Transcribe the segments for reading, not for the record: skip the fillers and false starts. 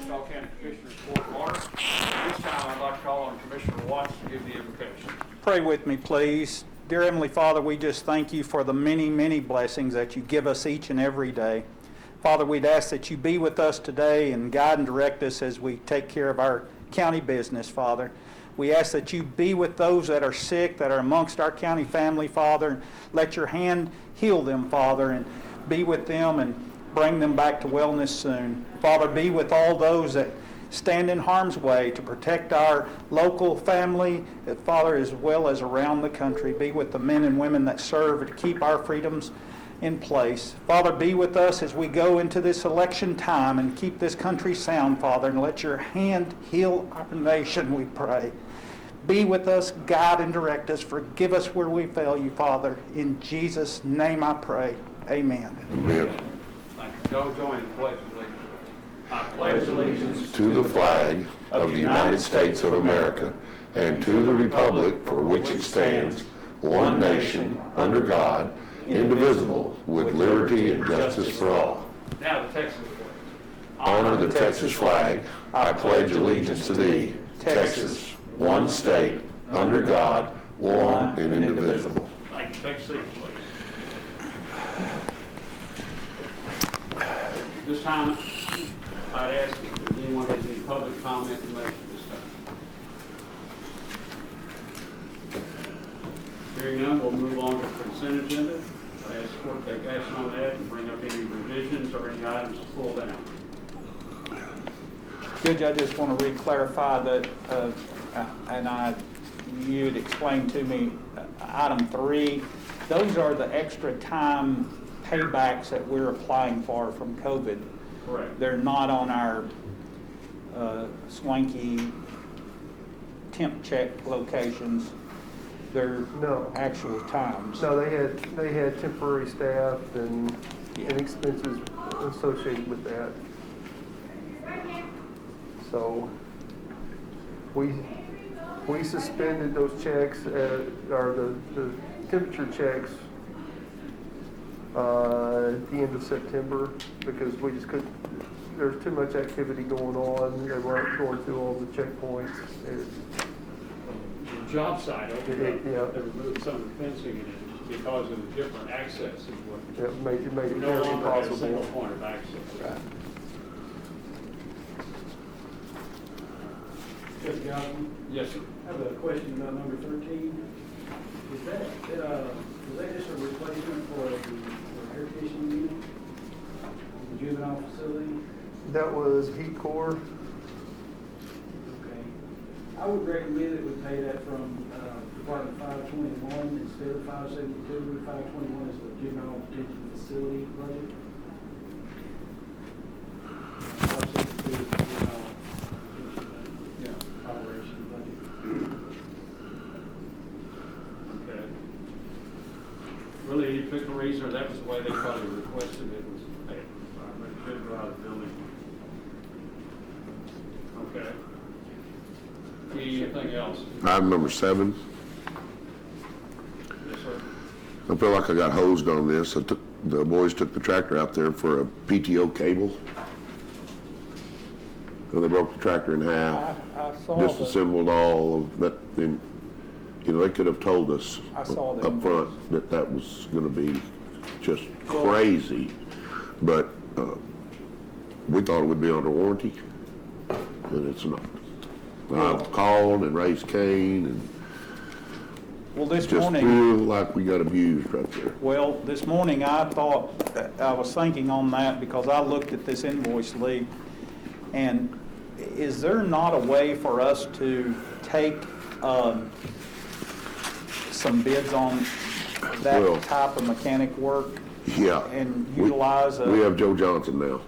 Wichita County Commissioners Court of Order. This time I'd like to call on Commissioner Watts to give the invocation. Pray with me, please. Dear Heavenly Father, we just thank you for the many, many blessings that you give us each and every day. Father, we'd ask that you be with us today and guide and direct us as we take care of our county business, Father. We ask that you be with those that are sick, that are amongst our county family, Father, and let your hand heal them, Father, and be with them and bring them back to wellness soon. Father, be with all those that stand in harm's way to protect our local family, Father, as well as around the country. Be with the men and women that serve to keep our freedoms in place. Father, be with us as we go into this election time and keep this country sound, Father, and let your hand heal our nation, we pray. Be with us, guide and direct us. Forgive us where we fail you, Father. In Jesus' name I pray. Amen. Amen. Thank you. Go join the pledge of allegiance. I pledge allegiance To the flag of the United States of America and to the republic for which it stands, one nation, under God, indivisible, with liberty and justice for all. Now the Texas flag. Honor the Texas flag. I pledge allegiance to thee, Texas, one state, under God, one and indivisible. Thank you. Take a seat, please. This time, I'd ask if anyone has any public comment to make at this time. Hearing none, we'll move on to the consent agenda. I ask the court to take action on that and bring up any revisions or any items to pull down. Judge, I just want to re-clarify that, you had explained to me, item 3, those are the extra time paybacks that we're applying for from COVID. Correct. They're not on our swanky temp check locations. They're No. actual times. No, they had temporary staff and expenses associated with that. So we suspended those checks or the temperature checks at the end of September because we just couldn't. There's too much activity going on. They weren't going through all the checkpoints. The job site over there, Yeah. they removed some of the fencing in it because of the different access is what. It made it We no very longer have a impossible. single point of access. Right. Judge Johnson, Yes, sir. I have a question about number 13. Was that just a replacement for the air conditioning unit in the juvenile facility? That was heat core. Okay. I would recommend that we pay that from Department 521 instead of 572. 521 is the juvenile detention facility budget. 572 is the juvenile operation budget. Okay. Really, any particular reason, or that was the way they probably requested it was paid? But it should go out of the building. Okay. Anything else? Item number 7. Yes, sir. I feel like I got hosed on this. The boys took the tractor out there for a PTO cable. And they broke the tractor in half. I saw the, Disassembled all of that. And, they could have told us I saw them. up front that was going to be just crazy. But we thought it would be under warranty, and it's not. I've called and raised Cain, and well, this just morning, feel like we got abused right there. well, this morning I thought, I was thinking on that because I looked at this invoice, Lee, and is there not a way for us to take some bids on that Well, type of mechanic work Yeah. and utilize We have Joe Johnson now.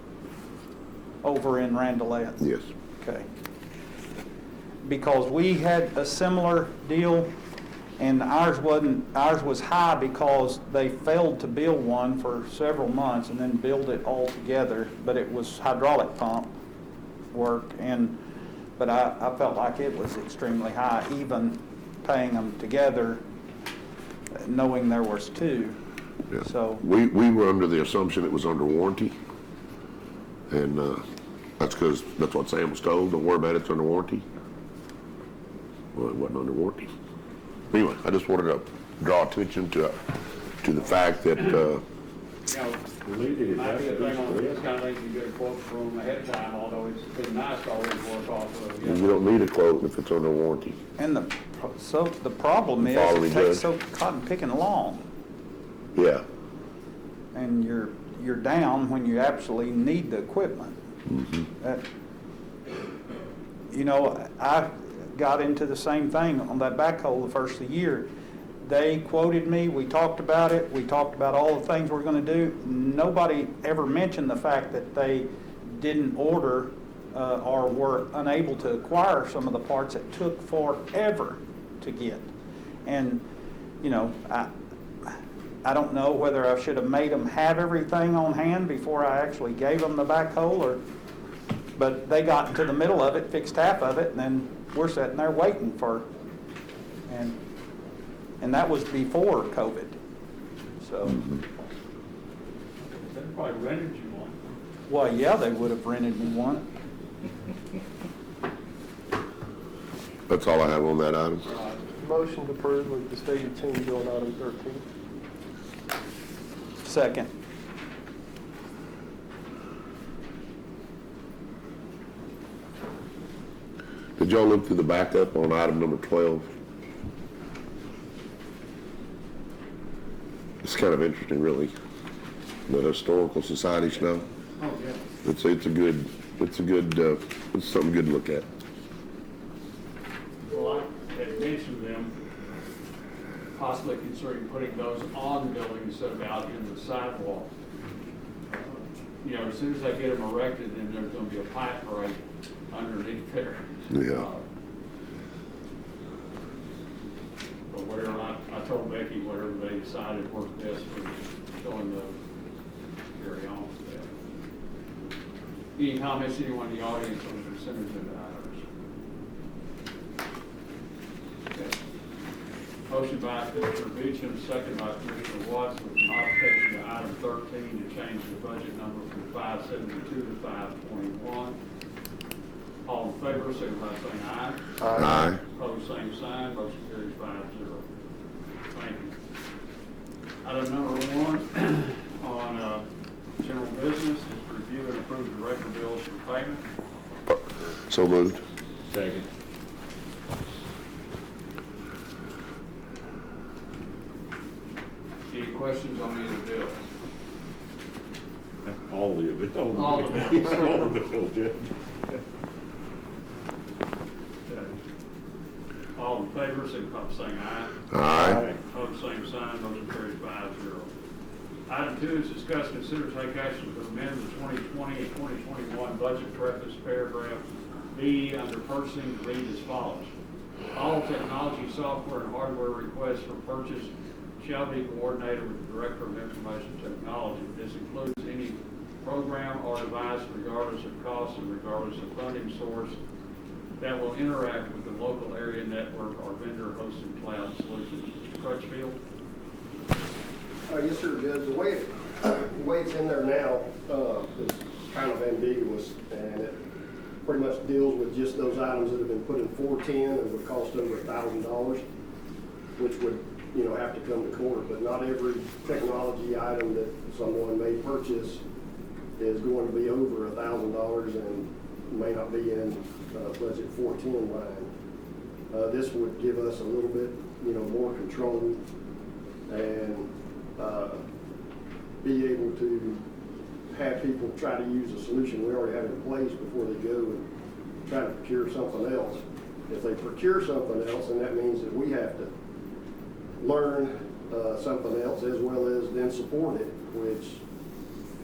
over in Randolph? Yes. Okay. Because we had a similar deal, and ours was high because they failed to build one for several months and then build it all together, but it was hydraulic pump work, but I felt like it was extremely high, even paying them together, knowing there was 2. Yeah. So, We were under the assumption it was under warranty, and That's because, that's what Sam was told, don't worry about it, it's under warranty. Well, it wasn't under warranty. Anyway, I just wanted to draw attention to the fact that, You know, might be a thing on this kind of thing, you get a quote from them ahead of time, although it's been nice to always work off of. you don't need a quote if it's under warranty. And the problem is, Following it takes judge. so cotton picking long, Yeah, and you're down when you absolutely need the equipment. That- You know, I got into the same thing on that backhoe the first of the year. They quoted me, we talked about it, we talked about all the things we're gonna do. Nobody ever mentioned the fact that they didn't order or were unable to acquire some of the parts that took forever to get. And, you know, I don't know whether I should have made them have everything on hand before I actually gave them the backhoe, but they got into the middle of it, fixed half of it, and then we're sitting there waiting for, and that was before COVID. So, They probably rented you one. well, yeah, they would have rented me one. that's all I have on that item. Motion to approve with the stated change on item 13. Second. Did y'all look through the backup on item number 12? It's kind of interesting, really. The Historical Society stuff. Oh, yeah. It's something good to look at. Well, I had mentioned them possibly considering putting those on the building instead of out in the sidewalk. You know, as soon as I get them erected, then there's gonna be a pipe break underneath there. Yeah. But whatever, I told Becky whatever they decided worked best for showing the carry on with that. Any comments, anyone in the audience on the consent agenda items? Okay. Motion by Commissioner Beecham, second by Commissioner Watts, with modification to item 13 to change the budget number from 572 to 521. All in favor, signify by saying aye. Aye. Opposed, same sign, motion carries 5-0. Thank you. Item number 1 on general business is review and approve the record bills for payment. So moved. Second. Any questions on any of the bills? All of it. All of it. All of it, yeah. All in favor, signify by saying aye. Aye. Opposed, same sign, motion carries 5-0. Item 2 is discuss, consider, take action to amend the 2020 and 2021 budget preface paragraph B under purchasing to read as follows. All technology, software, and hardware requests for purchase shall be coordinated with the Director of Information Technology. This includes any program or device regardless of cost and regardless of funding source that will interact with the local area network or vendor-hosted cloud solution. Mr. Crutchfield? Yes, sir, Judge. The way it's in there now is kind of ambiguous, and it pretty much deals with just those items that have been put in 410 and would cost over $1,000, which would, you know, have to come to court. But not every technology item that someone may purchase is going to be over $1,000 and may not be in budget 410 line. This would give us a little bit, you know, more control and be able to have people try to use a solution we already have in place before they go and try to procure something else. If they procure something else, then that means that we have to learn something else as well as then support it, which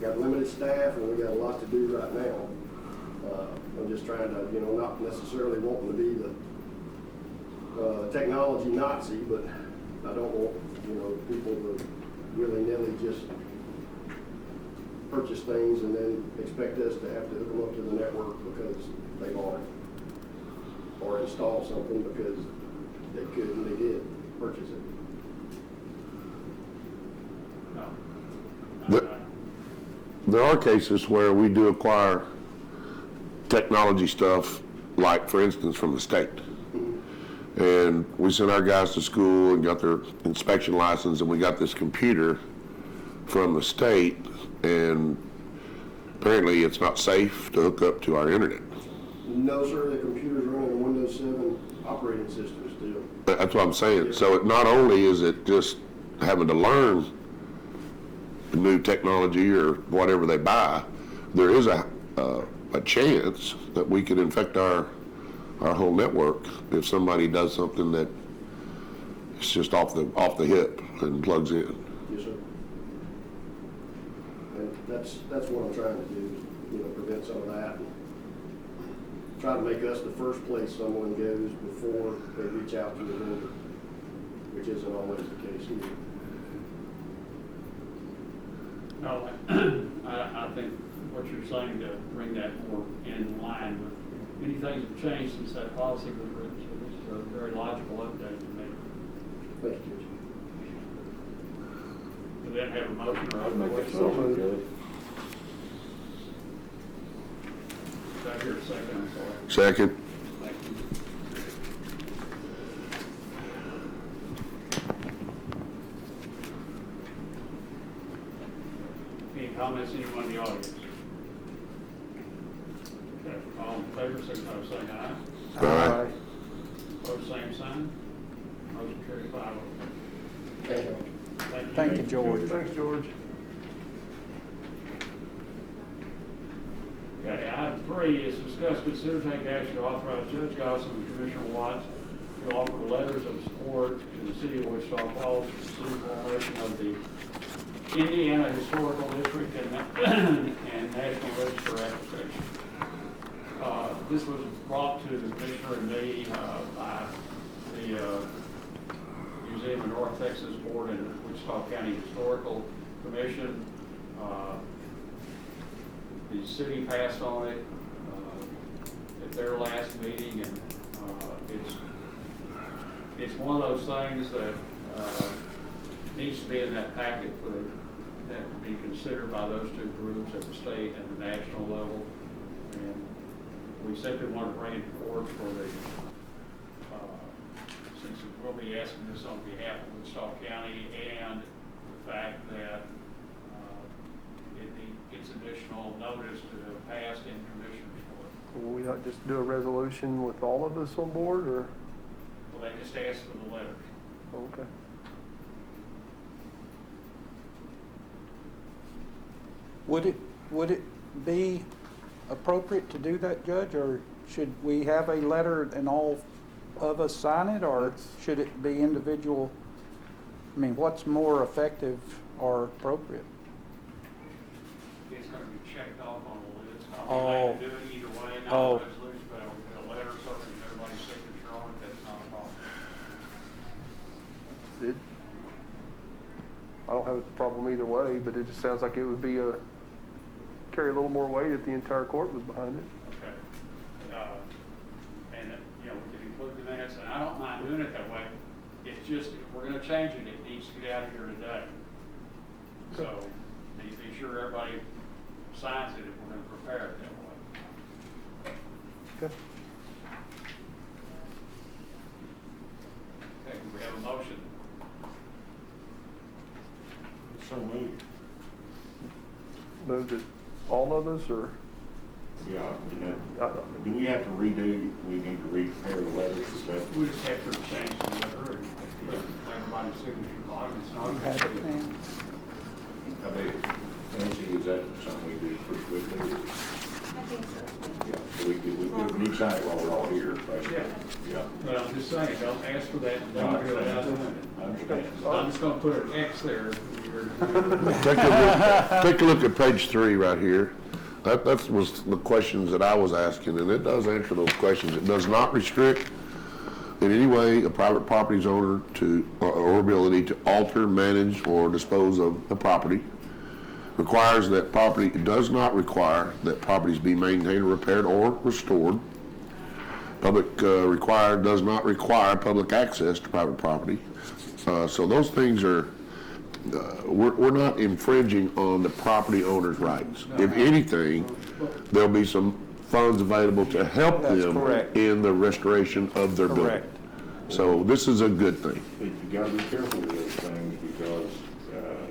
got limited staff and we got a lot to do right now. I'm just trying to, you know, not necessarily wanting to be the technology Nazi, but I don't want, you know, people to willy-nilly just purchase things and then expect us to have to hook them up to the network because they bought it, or install something because they could and they did purchase it. No. There are cases where we do acquire technology stuff, like, for instance, from the state. And we sent our guys to school and got their inspection license, and we got this computer from the state, and apparently it's not safe to hook up to our internet. No, sir, the computer's running a Windows 7 operating system still. That's what I'm saying. So it, not only is it just having to learn the new technology or whatever they buy, there is a chance that we could infect our whole network if somebody does something that is just off the hip and plugs in. Yes, sir. And that's what I'm trying to do, is, prevent some of that. And try to make us the first place someone goes before they reach out to the vendor, which isn't always the case either. No, I think what you're saying to bring that more in line with many things have changed since that policy was written, so this is a very logical update to make. Thank you, Judge. Do that have a motion or other Make it question? so moved. Did I hear a second? I'm sorry. Second. Thank you. Any comments, anyone in the audience? Okay, all in favor, signify by saying aye. Aye. Opposed, same sign. Motion carried 5-0. Thank you. Thank you, George. Thanks, George. Okay, item 3 is discuss, consider, take action to authorize Judge Gossett and Commissioner Watts to offer letters of support to the city of Wichita Falls for the formation of the Indiana Historical District and National Register application. This was brought to the Commissioner and me by the Museum of North Texas Board and the Wichita County Historical Commission. The city passed on it at their last meeting, and it's one of those things that needs to be in that packet for that to be considered by those two groups at the state and the national level. And we simply want to bring it forward for the, since we'll be asking this on behalf of Wichita County, and the fact that it gets additional notice to the past in commissioners court. Will we not just do a resolution with all of us on board, or? Well, they just asked for the letters. Okay. Would it be appropriate to do that, Judge, or should we have a letter and all of us sign it, or should it be individual? I mean, what's more effective or appropriate? It's going to be checked off on the list. Oh. I mean, they can do it either way, not Oh. a resolution, but a letter, something, everybody's signature on it, that's not a problem. I don't have a problem either way, but it just sounds like it would be carry a little more weight if the entire court was behind it. Okay. And, we can include the minutes, and I don't mind doing it that way. It's just, if we're going to change it, it needs to get out of here today. So, be sure everybody signs it if we're going to prepare it that way. Okay. Okay, we have a motion. So moved. Moved it, all of us, or? Yeah, I- do we have to redo, we need to re-prepare the letters and stuff? We just have to change the letter and put everybody's signature on it. It's not. You have it now? I mean, Nancy, is that something we do pretty quickly? I think so. Yeah, so we need to sign it while we're all here, basically. Yeah. Yeah. But I'm just saying, don't ask for that. No, I Don't do it understand. without doing I it. understand. I'm just gonna put an X there. Take a look at page 3 right here. That was the questions that I was asking, and it does answer those questions. It does not restrict in any way a private property's owner to, or ability to alter, manage, or dispose of the property. Requires that property, it does not require that properties be maintained, repaired, or restored. Public does not require public access to private property. So those things are, we're not infringing on the property owner's rights. If anything, there'll be some funds available to help That's them correct. in the restoration of their building. Correct. So this is a good thing. But you gotta be careful with those things because,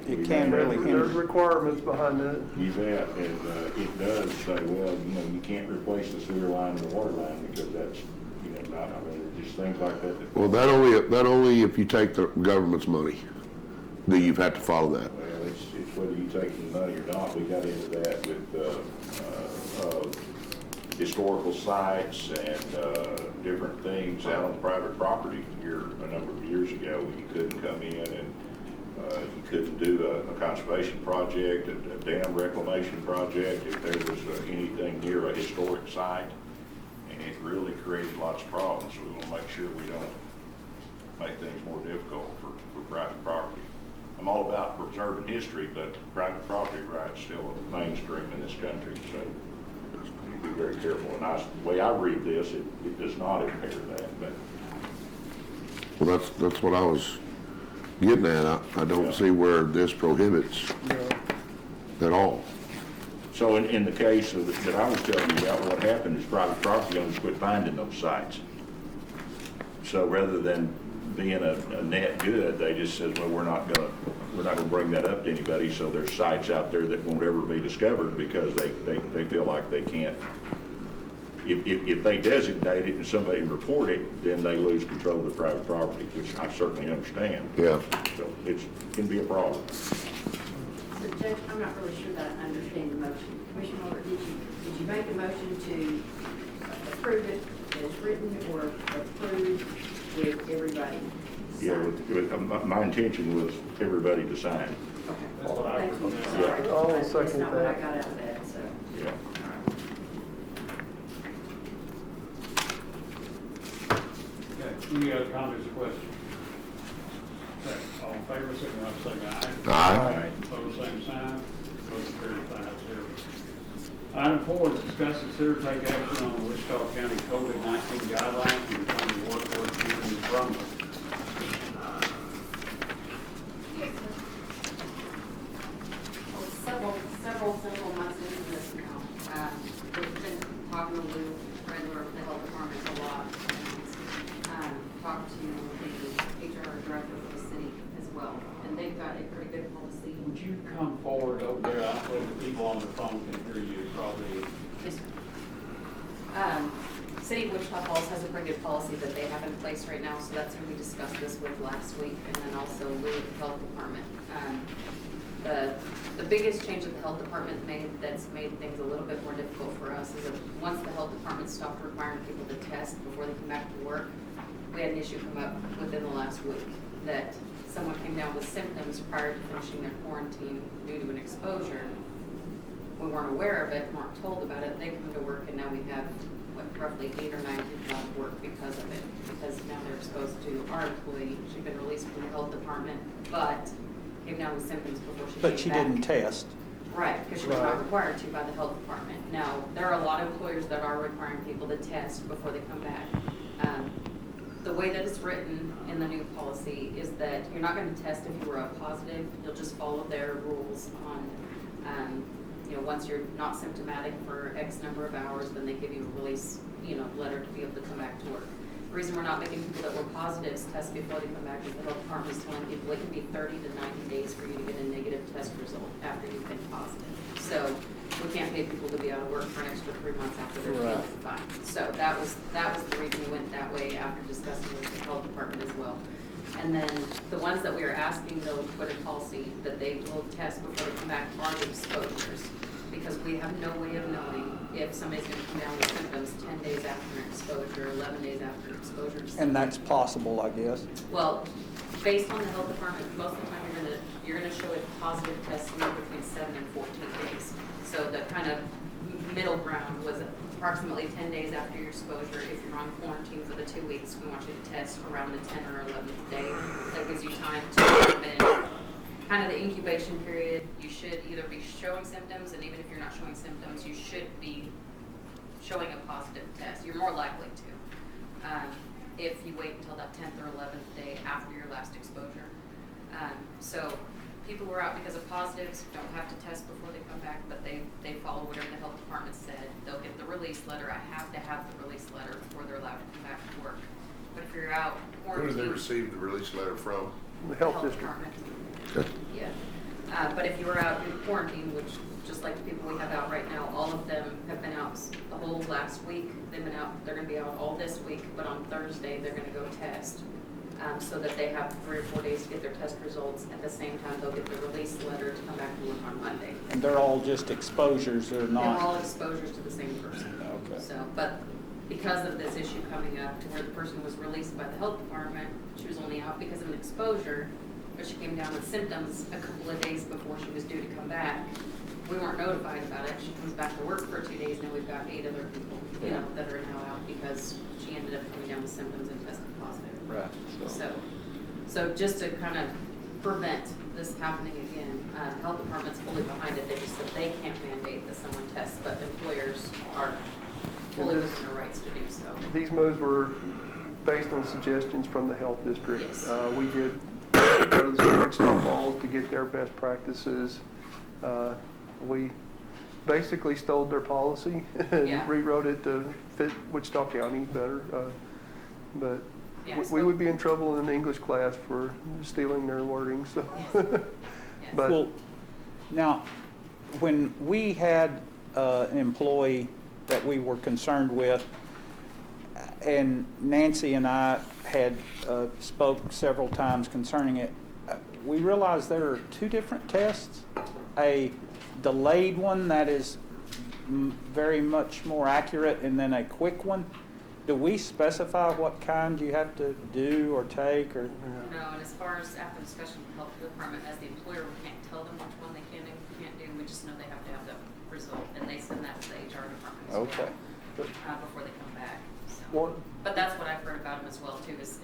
It we can may- really There's hinder. requirements behind it. You bet, and, it does say, well, you can't replace the sewer line and the water line because that's, not, I mean, just things like that. Well, that only if you take the government's money, do you have to follow that. Well, it's whether you take the money or not. We got into that with, historical sites and, different things out on private property here a number of years ago. You couldn't come in and, you couldn't do a conservation project, a dam reclamation project if there was anything near a historic site. And it really created lots of problems. So we want to make sure we don't make things more difficult for private property. I'm all about preserving history, but private property rights still mainstream in this country, so be very careful. And the way I read this, it does not impair that, but Well, that's what I was getting at. I don't see where this prohibits at all. so in the case of, that I was telling you about, what happened is private property owners quit finding those sites. So rather than being a net good, they just said, well, we're not gonna bring that up to anybody, so there's sites out there that won't ever be discovered because they feel like they can't. If they designate it and somebody report it, then they lose control of the private property, which I certainly understand. Yeah. So it can be a problem. So Judge, I'm not really sure that I understand the motion. Commissioner Moore, did you make a motion to approve it as written or approve with everybody? Yeah, my intention was everybody to sign. Okay. Thank you. Sorry. I'll That's second not what I that. got out of that, so. Yeah. Okay, any other comments or questions? Okay, all in favor, signify by saying aye. Aye. Opposed, same sign. Motion carried 5-0. Item 4 is discuss, consider, take action on the Wichita County COVID-19 guidelines and determine workforce community from them. Several months into this now. We've been talking to Lou Redler of the health department a lot. And talked to the HR director of the city as well. And they've got a pretty good policy. Would you come forward over there? I know the people on the phone can hear you probably. Yes, sir. City of Wichita Falls has a pretty good policy that they have in place right now, so that's who we discussed this with last week, and then also with the health department. The biggest change that the health department made that's made things a little bit more difficult for us is that once the health department stopped requiring people to test before they come back to work, we had an issue come up within the last week that someone came down with symptoms prior to finishing their quarantine due to an exposure. We weren't aware of it, weren't told about it. They come to work and now we have roughly 8 or 9 people out of work because of it, because now they're exposed to our employee. She'd been released from the health department, but came down with symptoms before she came back. But she didn't test. Right, because she was not required to by the health department. Now, there are a lot of employers that are requiring people to test before they come back. The way that it's written in the new policy is that you're not going to test if you were a positive. You'll just follow their rules on, once you're not symptomatic for X number of hours, then they give you a release, letter to be able to come back to work. The reason we're not making people that were positives test before they come back is the health department is telling people it can be 30 to 90 days for you to get a negative test result after you've been positive. So we can't pay people to be out of work for an extra 3 months after they're feeling fine. So that was the reason we went that way after discussing with the health department as well. And then the ones that we are asking though to put in policy that they will test before they come back are the exposures. Because we have no way of knowing if somebody's going to come down with symptoms 10 days after an exposure, 11 days after an exposure. And that's possible, I guess. Well, based on the health department, most of the time you're gonna show a positive test somewhere between 7 and 14 days. So the kind of middle ground was approximately 10 days after your exposure. If you're on quarantine for the 2 weeks, we want you to test around the 10 or 11th day. That gives you time to come in. Kind of the incubation period, you should either be showing symptoms, and even if you're not showing symptoms, you should be showing a positive test. You're more likely to if you wait until that 10th or 11th day after your last exposure. So people who are out because of positives don't have to test before they come back, but they follow whatever the health department said. They'll get the release letter. I have to have the release letter before they're allowed to come back to work. But if you're out Who do they quarantined. receive the release letter from? The health district. Department. Yeah. But if you were out in quarantine, which, just like the people we have out right now, all of them have been out the whole last week. They've been out, they're gonna be out all this week, but on Thursday, they're gonna go test. So that they have 3 or 4 days to get their test results. At the same time, they'll get the release letter to come back to work on Monday. And they're all just exposures, they're They're all not? exposures to the same person. Okay. So, but because of this issue coming up to where the person was released by the health department, she was only out because of an exposure, but she came down with symptoms a couple of days before she was due to come back. We weren't notified about it. She comes back to work for 2 days, now we've got 8 other people, that are now out because she ended up coming down with symptoms and tested positive. Right. So just to kind of prevent this happening again, health department's fully behind it. They just said they can't mandate that someone tests, but employers are fully within their rights to do so. These moves were based on suggestions from the health district. Yes. We did go to the Wichita Falls to get their best practices. We basically stole their policy and Yeah. rewrote it to fit Wichita County better. But Yes. we would be in trouble in an English class for stealing their wording, so. Yes. But Well, now, when we had an employee that we were concerned with, and Nancy and I had spoke several times concerning it, we realized there are 2 different tests. A delayed one that is very much more accurate, and then a quick one. Do we specify what kind you have to do or take, or? No, and as far as after discussion with the health department, as the employer, we can't tell them which one they can and can't do. We just know they have to have the result, and they send that to the HR department as well. Okay. Before they come back. So. One- But that's what I've heard about them as well too. It's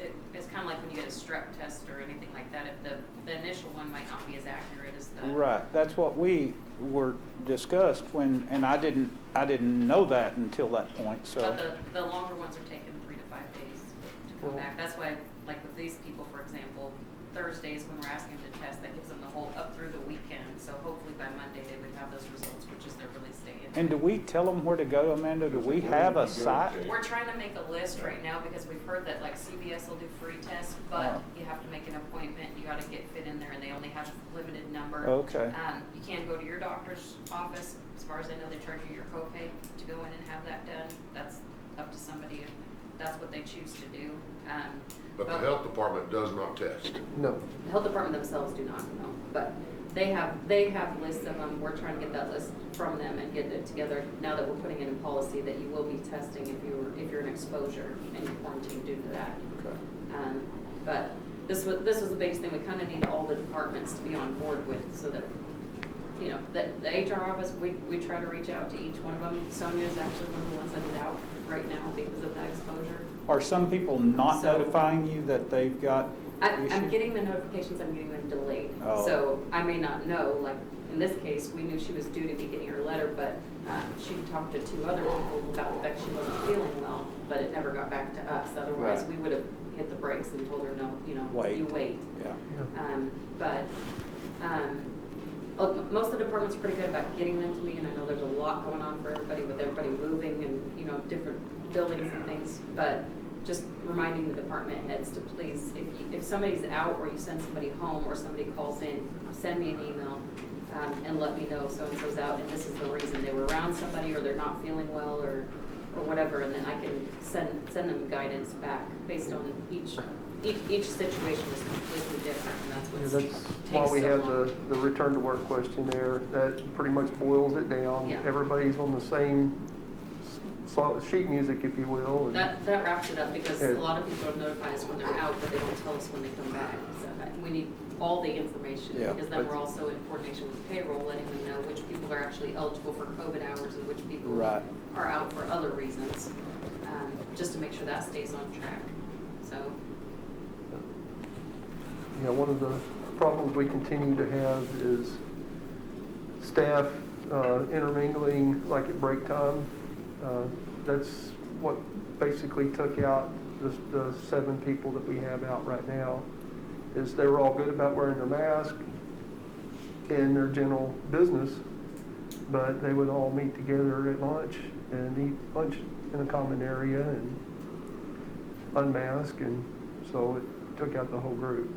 kind of like when you get a strep test or anything like that. If the initial one might not be as accurate as the. Right, that's what we were discussed when, and I didn't know that until that point, so. But the longer ones are taking 3 to 5 days to come back. That's why, like with these people, for example, Thursdays when we're asking them to test, that gives them the whole up through the weekend. So hopefully by Monday they would have those results, which is their release day. And do we tell them where to go, Amanda? Do we have a site? We're trying to make a list right now because we've heard that like CVS will do free tests, but you have to make an appointment. You got to get fit in there, and they only have a limited number. Okay. You can't go to your doctor's office. As far as I know, they charge you your copay to go in and have that done. That's up to somebody if that's what they choose to do. But the health department does not test. No. The health department themselves do not know, but they have lists of them. We're trying to get that list from them and get it together now that we're putting it in policy that you will be testing if you're an exposure and you're quarantined due to that. Okay. But this was the biggest thing. We kind of need all the departments to be on board with so that, that the HR office, we try to reach out to each one of them. Sonia is actually one of the ones that is out right now because of that exposure. Are some people not So- notifying you that they've got I'm issues? getting the notifications, I'm getting them delayed. Oh. So I may not know, like in this case, we knew she was due to be getting her letter, but she talked to 2 other people about the fact she wasn't feeling well, but it never got back to us. Otherwise, Right. we would have hit the brakes and told her, no, Wait. you wait. Yeah. Look, most of the departments are pretty good about getting them to me, and I know there's a lot going on for everybody with everybody moving and, different buildings and things, but just reminding the department heads to please, if somebody's out or you send somebody home or somebody calls in, send me an email and let me know so-and-so's out and this is the reason. They were around somebody or they're not feeling well or whatever, and then I can send them guidance back based on each situation is completely different, and that's Yeah, what's that's takes why we so have long. the return to work questionnaire. That pretty much boils it down. Yeah. Everybody's on the same sheet music, if you will. and- That wraps it up because Yeah. a lot of people don't notify us when they're out, but they don't tell us when they come back. So we need all the information Yeah, because then but- we're also in coordination with payroll, letting them know which people are actually eligible for COVID hours and which people Right. are out for other reasons, just to make sure that stays on track. So, One of the problems we continue to have is staff intermingling like at break time. That's what basically took out the 7 people that we have out right now, is they were all good about wearing their mask. in their general business, but they would all meet together at lunch and eat lunch in a common area and unmask, and so it took out the whole group.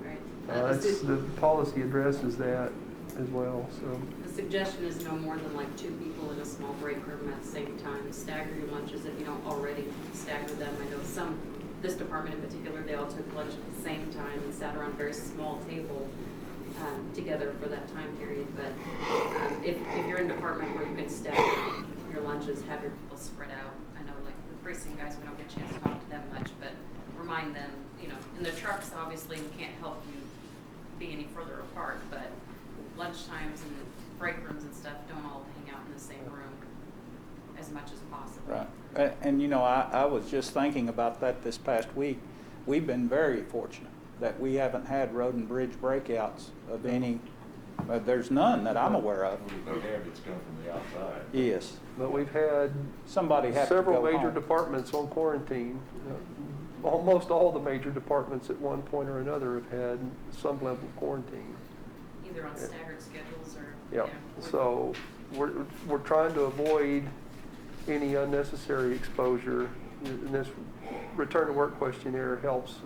Right. The policy addresses that as well, so. The suggestion is no more than like 2 people in a small break room at the same time. Stagger your lunches if you don't already stagger them. I know this department in particular, they all took lunch at the same time and sat around a very small table together for that time period. But if you're in a department where you can stagger your lunches, have your people spread out. I know like the precinct guys, we don't get a chance to talk to them much, but remind them, in the trucks, obviously, we can't help you be any further apart, but lunch times and break rooms and stuff don't all hang out in the same room as much as possible. Right. And I was just thinking about that this past week. We've been very fortunate that we haven't had road and bridge breakouts of any, there's none that I'm aware of. No habits come from the outside. Yes. But we've had Somebody had to go several major home. departments on quarantine. Almost all the major departments at one point or another have had some level of quarantine. Either on staggered schedules or. Yeah, so we're trying to avoid any unnecessary exposure. And this return to work questionnaire helps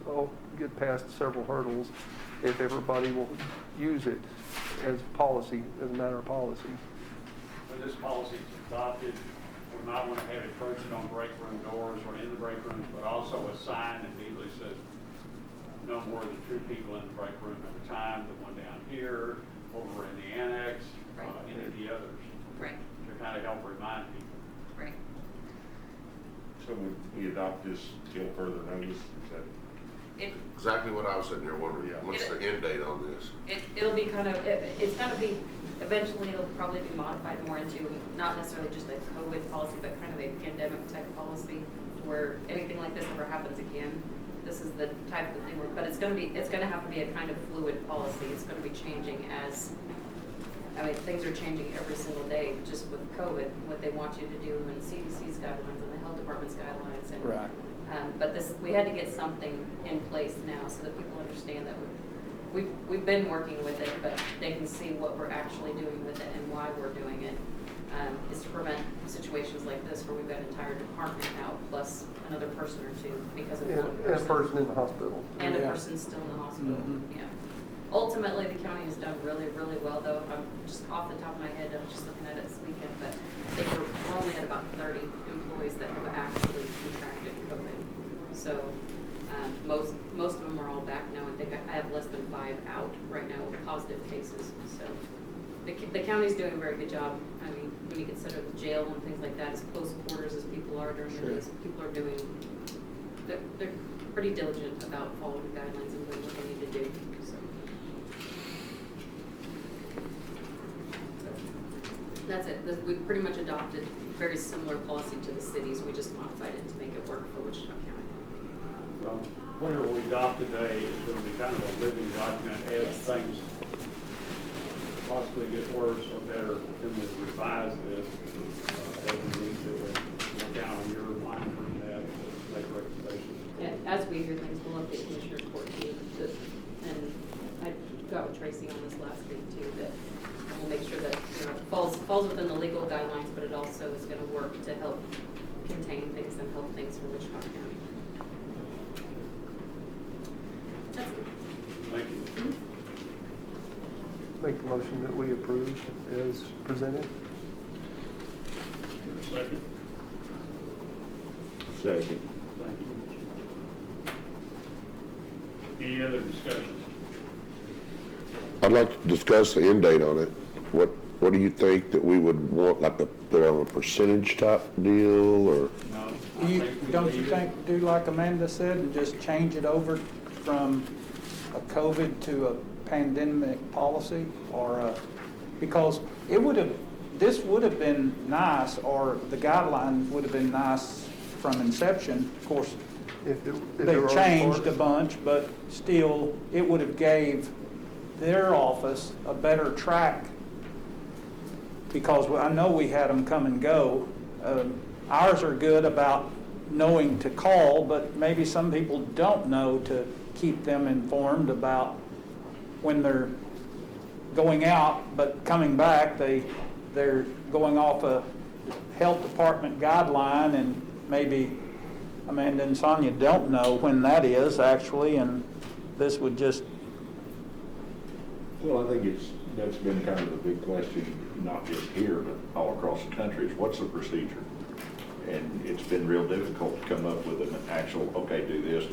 get past several hurdles if everybody will use it as policy, as a matter of policy. When this policy is adopted, we might want to have it posted on break room doors or in the break rooms, but also a sign that legally says no more than 2 people in the break room at a time, the one down here, over in the annex, any of the others. Right. To kind of help remind people. Right. So we adopt this till further notice, is that? Exactly what I was sitting there wondering, what's the end date on this? It'll be kind of, it's going to be, eventually it'll probably be modified more into not necessarily just a COVID policy, but kind of a pandemic type policy where anything like this ever happens again. This is the type of thing, but it's going to have to be a kind of fluid policy. It's going to be changing things are changing every single day just with COVID, what they want you to do and CDC's guidelines and the health department's guidelines. And, Right. But we had to get something in place now so that people understand that we've been working with it, but they can see what we're actually doing with it and why we're doing it. Is to prevent situations like this where we've got an entire department out plus another person or 2 because of one person. And a person in the hospital. And a Yeah. person still in the hospital, Mhm. yeah. Ultimately, the county has done really, really well, though. I'm just off the top of my head, I'm just looking at it this weekend, but I think we're only at about 30 employees that have actually contracted COVID. So most of them are all back now. I think I have less than 5 out right now with positive cases. So the county's doing a very good job. I mean, when you consider the jail and things like that, as close quarters as people are during the days, people are doing, they're pretty diligent about following the guidelines and doing what they need to do. So that's it. We've pretty much adopted very similar policy to the cities. We just modified it to make it work for Wichita County. Well, whatever we adopt today is going to be kind of a living document as Yes. things possibly get worse or better, then we'll revise this as we need to. Look down on your line from that, make recommendations. Yeah, as we hear things, we'll update Commissioner Court too. And I got with Tracy on this last week too, that we'll make sure that it falls within the legal guidelines, but it also is going to work to help contain things and help things for Wichita County. That's it. Thank you. Make the motion that we approve as presented. Second. Second. Thank you. Any other discussion? I'd like to discuss the end date on it. What do you think that we would want, like a percentage type deal, or? No. I think we Don't you leave it. think, do like Amanda said, and just change it over from a COVID to a pandemic policy? Or, because this would have been nice, or the guideline would have been nice from inception. Of course, If there they are changed a reports. bunch, but still, it would have gave their office a better track, because I know we had them come and go. Ours are good about knowing to call, but maybe some people don't know to keep them informed about when they're going out, but coming back, they're going off a health department guideline, and maybe Amanda and Sonia don't know when that is actually, and this would just, Well, I think that's been kind of the big question, not just here, but all across the country, is what's the procedure? And it's been real difficult to come up with an actual, okay, do this,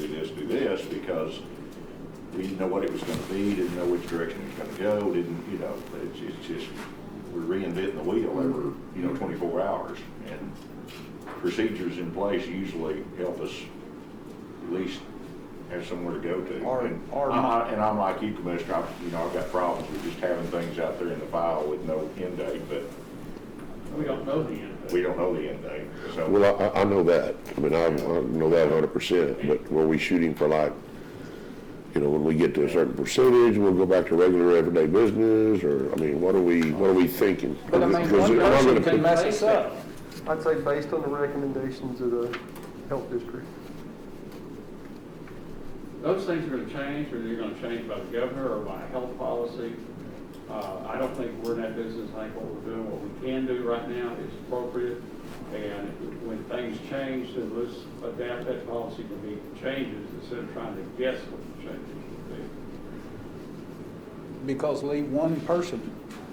because we didn't know what it was gonna be, didn't know which direction it was gonna go, it's just, we're reinventing the wheel every, 24 hours. And procedures in place usually help us at least have somewhere to go to. And I'm like you, Commissioner, I've got problems with just having things out there in the file with no end date, but We don't know the end. we don't know the end date, so. Well, I know that. I mean, I know that 100%, but were we shooting for like, when we get to a certain percentage, we'll go back to regular everyday business, or, I mean, what are we thinking? but I mean, Because one I'm person gonna can put- mess us up. I'd say based on the recommendations of the health district. Those things are gonna change, or they're gonna change by the governor or by health policy. I don't think we're in that business. I think what we're doing, what we can do right now is appropriate. And when things change, then let's adapt that policy to meet changes instead of trying to guess what the changes will be. Because Lee, one person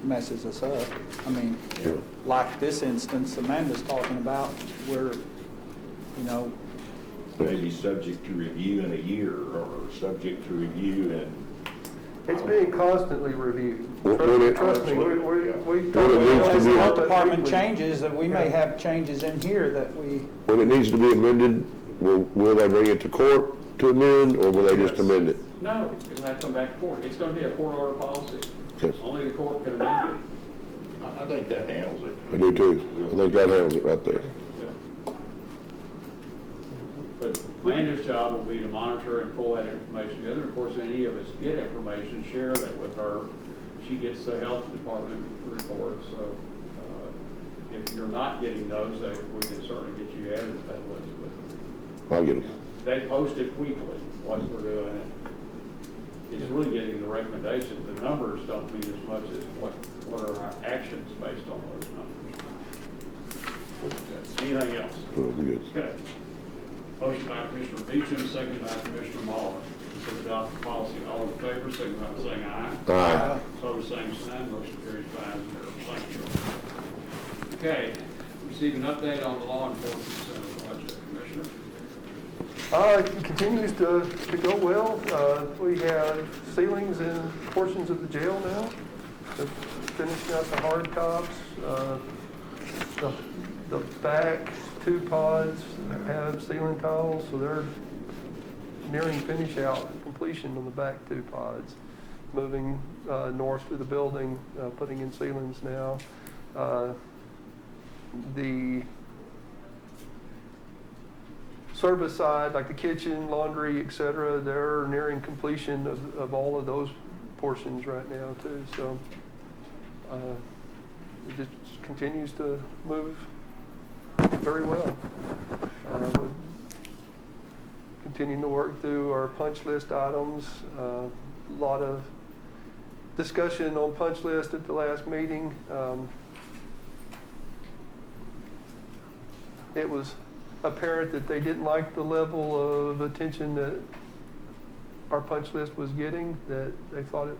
messes us up. I mean, like this instance Amanda's talking about, where, Maybe subject to review in a year, or subject to review in. It's being constantly reviewed. When it- Trust me, we When it talk needs about to as be- the it health department weekly. changes, that we may have changes in here that we, When it needs to be amended, will they bring it to court to amend, or will they just amend it? No, it'll have to come back to court. It's gonna be a court order policy. Okay. Only the court can amend it. I think that handles it. I do too. I think that handles it right there. But Amanda's job will be to monitor and pull that information together. Of course, any of us get information, share that with her. She gets the health department report, so if you're not getting those, we can certainly get you added to that list. But I'll get them. they post it weekly, what we're doing. It's really getting the recommendations. The numbers don't mean as much as what are our actions based on those numbers. Anything else? Oh, good. Okay. Motion by Commissioner Beecham, second by Commissioner Muller. To adopt the policy, all in favor, signify by saying aye. Aye. Opposed, same sign, motion carries 5-0. Thank you. Okay, receive an update on the law enforcement center budget, Commissioner. It continues to go well. We have ceilings in portions of the jail now. They're finishing out the hard tops. The back two pods have ceiling tiles, so they're nearing finish out completion on the back two pods. Moving north through the building, putting in ceilings now. The service side, like the kitchen, laundry, et cetera, they're nearing completion of all of those portions right now too. So it just continues to move very well. We're continuing to work through our punch list items. A lot of discussion on punch list at the last meeting. It was apparent that they didn't like the level of attention that our punch list was getting, that they thought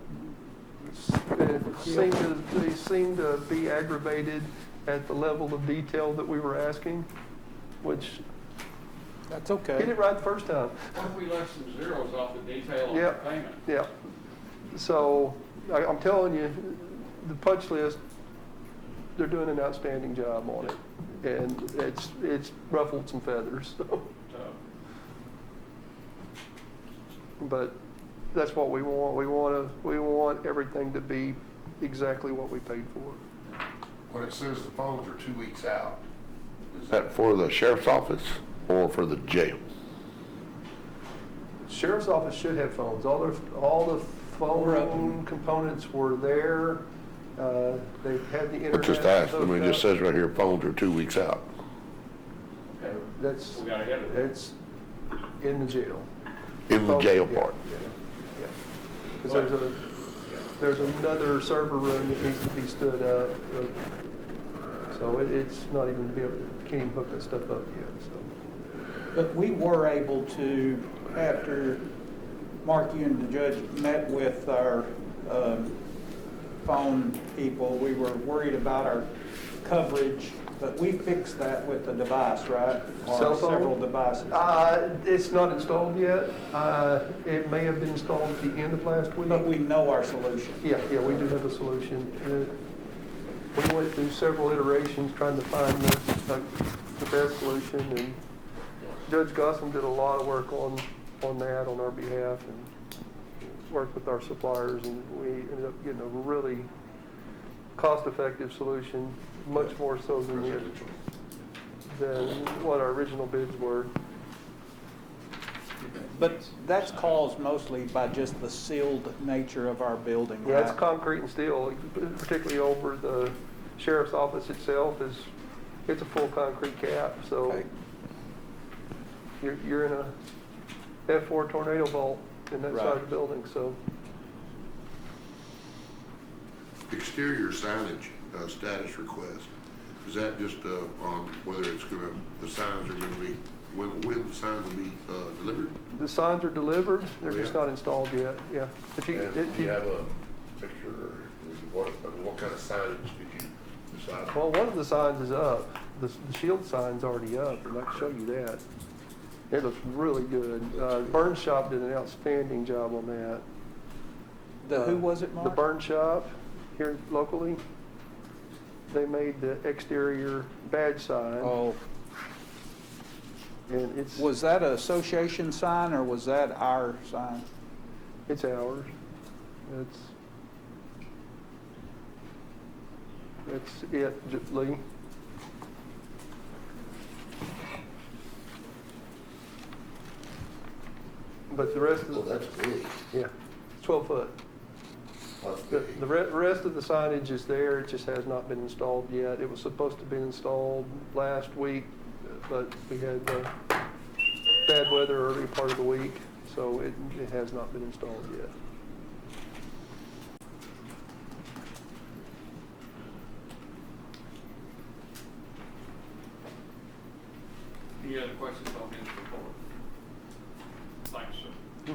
they seemed to be aggravated at the level of detail that we were asking, which, that's okay. get it right the first time. What if we left some zeros off the detail on Yeah. the payment? Yeah. So I'm telling you, the punch list, they're doing an outstanding job on it. And it's ruffled some feathers. So. But that's what we want. We want everything to be exactly what we paid for. When it says the phones are 2 weeks out, Is that for the sheriff's office or for the jail? Sheriff's office should have phones. All the phone components were there. They had the internet. But just ask, I mean, it just hooked says right here, phones are 2 weeks out. Okay, up. That's, we got ahead of it. it's in the jail. In the Phone- jail yeah, part. yeah, yeah. 'Cause there's a, There's another server room that needs to be stood up. So it's not even, can't even hook that stuff up yet, so. But we were able to, after Mark, you and the judge met with our phone people, we were worried about our coverage, but we fixed that with the device, right? Cell Or phone? several devices. It's not installed yet. It may have been installed at the end of last week. But we know our solution. Yeah, we do have a solution. We went through several iterations trying to find the best solution, and Judge Gossam did a lot of work on that on our behalf, and worked with our suppliers, and we ended up getting a really cost-effective solution, much more so than what our original bids were. But that's caused mostly by just the sealed nature of our building, Yeah, it's right? concrete and steel, particularly over the sheriff's office itself it's a full concrete cap, so Okay. you're in a F4 tornado vault in that side of the Right. building, so. Exterior signage, status request, is that just, on whether it's gonna, the signs are gonna be, when the signs will be, delivered? The signs are delivered, they're Oh, just yeah. not installed yet, yeah. If you, And if do you you, have a picture, or what kind of signage did you decide? well, one of the signs is up, the shield sign's already up, and I can show you that. It looks really good. Burn Shop did an outstanding job on that. Who was it, Mark? The Burn Shop here locally. They made the exterior badge sign, Oh, and it's was that an association sign or was that our sign? ours. That's it, Lee. But the rest Well, of that's big. yeah, 12 foot. That's The, big. the rest of the signage is there, it just has not been installed yet. It was supposed to be installed last week, but we had bad weather early part of the week, so it has not been installed yet. Any other questions on his report? Thanks, sir.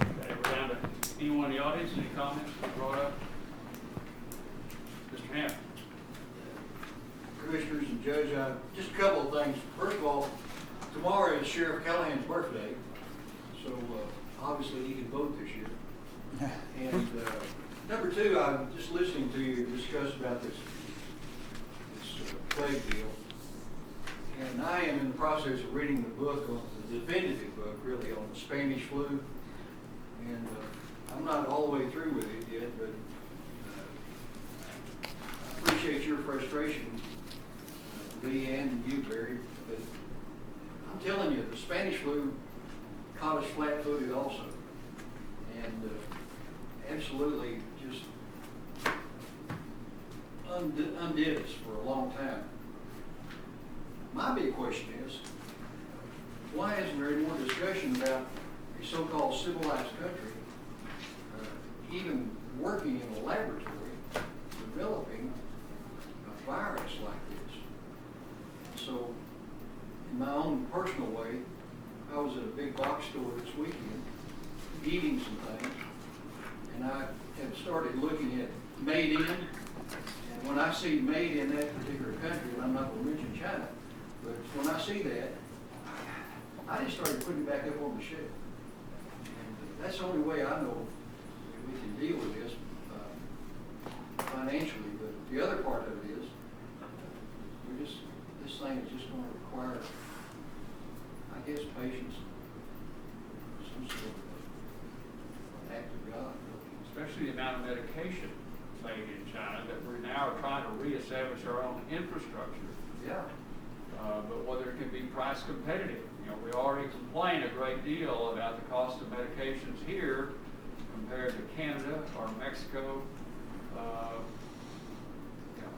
Okay, we're down to anyone in the audience, any comments brought up? Mr. Hammond? Commissioners and Judge, just a couple of things. First of all, tomorrow is Sheriff Callahan's birthday, so obviously he can vote this year. And number two, I'm just listening to you discuss about this plague deal. And I am in the process of reading the book, the definitive book, really, on the Spanish flu. And I'm not all the way through with it yet, but I appreciate your frustration, Lee and you, Barry. But I'm telling you, the Spanish flu caught us flat-footed also. And absolutely just undid us for a long time. My big question is, why isn't there any more discussion about a so-called civilized country even working in a laboratory developing a virus like this? So, in my own personal way, I was at a big box store this weekend eating some things, and I had started looking at made in, and when I see made in that particular country, and I'm not going to mention China, but when I see that, I just started putting it back up on the shelf. And that's the only way I know that we can deal with this financially. But the other part of it is, this thing is just going to require, I guess, patience, some sort of act of God. Especially the amount of medication made in China that we're now trying to reestablish our own infrastructure. Yeah. But whether it can be price competitive. You know, we already complain a great deal about the cost of medications here compared to Canada or Mexico. You know,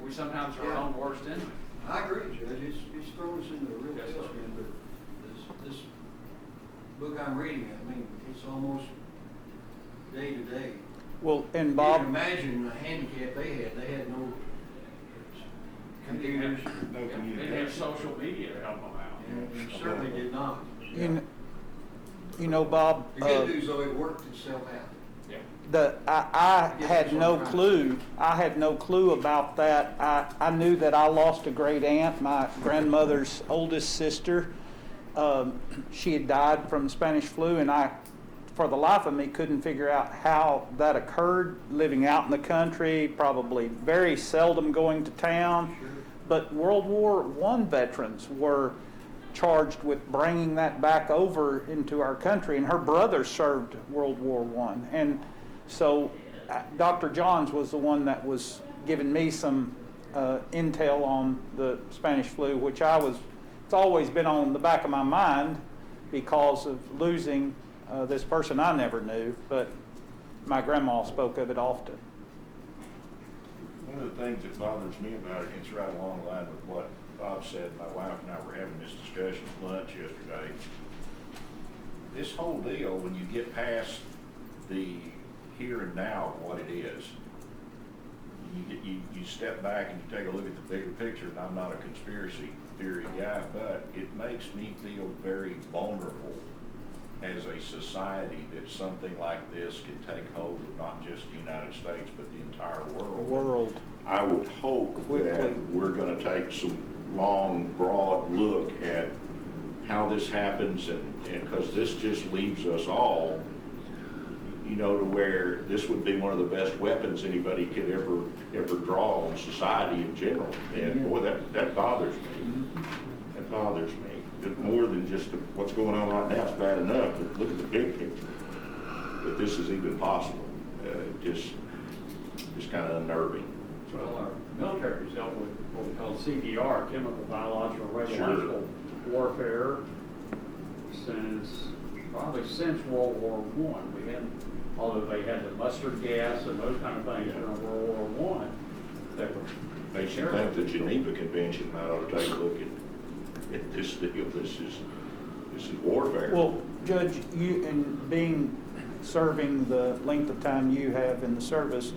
we sometimes are our own worst enemy. I agree, Judge. It's thrown us into a real Yes, sir. tailspin, but this book I'm reading, I mean, it's almost day to day. Well, and You can Bob, imagine the handicap they had no computers, They have social media to help them out. and certainly did not. you know, Bob, The good news though, it worked itself out. I had no clue. I had no clue about that. I knew that I lost a great aunt, my grandmother's oldest sister. She had died from the Spanish flu, and I, for the life of me, couldn't figure out how that occurred. Living out in the country, probably very seldom going to town. But World War I veterans were charged with bringing that back over into our country, and her brother served World War I. And so Dr. Johns was the one that was giving me some intel on the Spanish flu, which it's always been on the back of my mind because of losing this person I never knew, but my grandma spoke of it often. One of the things that bothers me about it, it's right along the line with what Bob said. My wife and I were having this discussion at lunch yesterday. This whole deal, when you get past the here and now of what it is, you step back and you take a look at the bigger picture, and I'm not a conspiracy theory guy, but it makes me feel very vulnerable as a society that something like this can take hold of not just the United States, but the entire world. I would hope that we're going to take some long, broad look at how this happens, and because this just leaves us all, you know, to where this would be one of the best weapons anybody could ever draw on society in general. And boy, that bothers me. That bothers me. More than just what's going on right now is bad enough, but look at the big picture. That this is even possible. Just kind of unnerving. Well, our military's dealt with what we call CBR, chemical, biological, radiological warfare, probably since World War I. We hadn't, although they had the mustard gas and those kind of things during World War I. Makes you think the Geneva Convention might ought to take a look at this deal. This is warfare. Well, Judge, you, in serving the length of time you have in the service,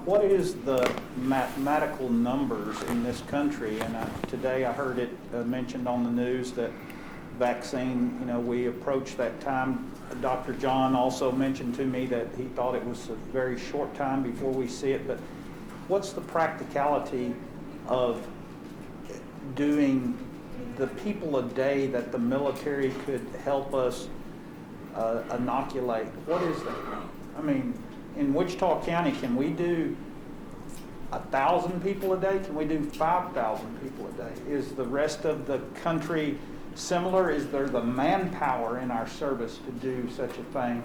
what is the mathematical numbers in this country? And today I heard it mentioned on the news that vaccine, we approached that time. Dr. John also mentioned to me that he thought it was a very short time before we see it, but what's the practicality of doing the people a day that the military could help us inoculate? What is that? I mean, in Wichita County, can we do 1,000 people a day? Can we do 5,000 people a day? Is the rest of the country similar? Is there the manpower in our service to do such a thing?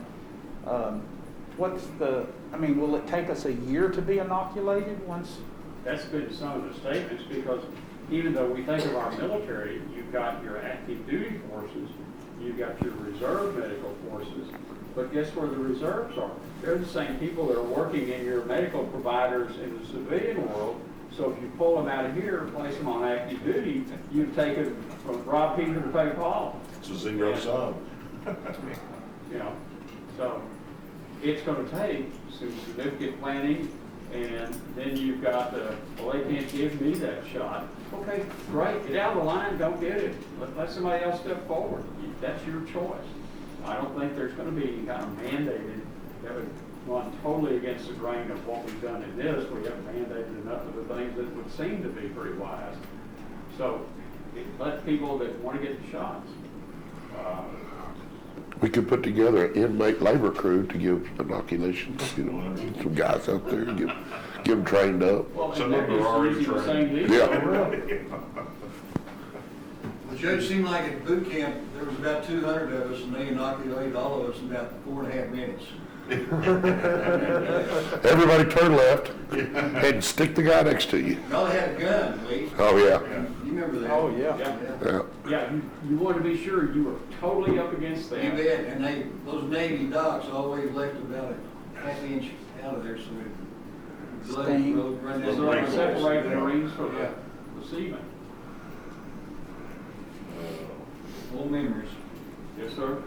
Will it take us a year to be inoculated once? That's been some of the statements, because even though we think of our military, you've got your active duty forces, you've got your reserve medical forces, but guess where the reserves are? They're the same people that are working in your medical providers in the civilian world. So if you pull them out of here and place them on active duty, you've taken from Rob Peter to pay Paul. It's a zero sum. So it's going to take some significant planning, and then you've got they can't give me that shot. Okay, great, get out of the line, don't get it. Let somebody else step forward. That's your choice. I don't think there's going to be any kind of mandated that would run totally against the grain of what we've done in this. We haven't mandated enough of the things that would seem to be pretty wise. So let people that want to get the shots. We could put together an inmate labor crew to give inoculations, some guys out there, get them trained up. Well, Some and of they're them are already using the trained. same deal. Yeah. The judge seemed like at boot camp, there was about 200 of us, and they inoculated all of us in about 4.5 minutes. Everybody turn left and stick the guy next to you. Y'all had a gun, Lee. Oh, yeah. You remember that? Oh, yeah. Yeah. Yeah, you want to be sure you were totally up against You them. bet, and those Navy docs always left about a half inch out of there, so the blood Stain. would run down. So they separate the Marines from the seamen. Old memories. Yes, sir.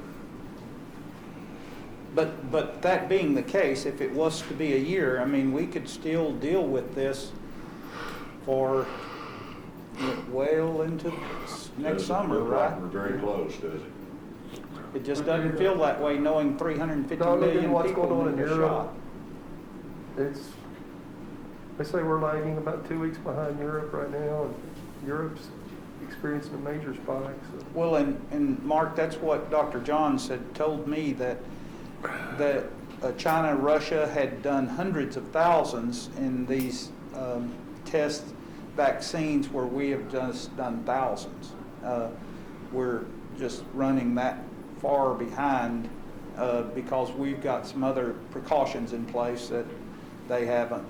But that being the case, if it was to be a year, I mean, we could still deal with this for well into next summer, Doesn't look like right? We're very close, does it? It just doesn't feel that way knowing 350 No, look at million what's going people on in in the Europe. shot. It's, they say we're lagging about 2 weeks behind Europe right now, and Europe's experiencing a major spike, so. Well, and Mark, that's what Dr. Johns had told me, that China, Russia had done hundreds of thousands in these test vaccines where we have just done thousands. We're just running that far behind because we've got some other precautions in place that they haven't.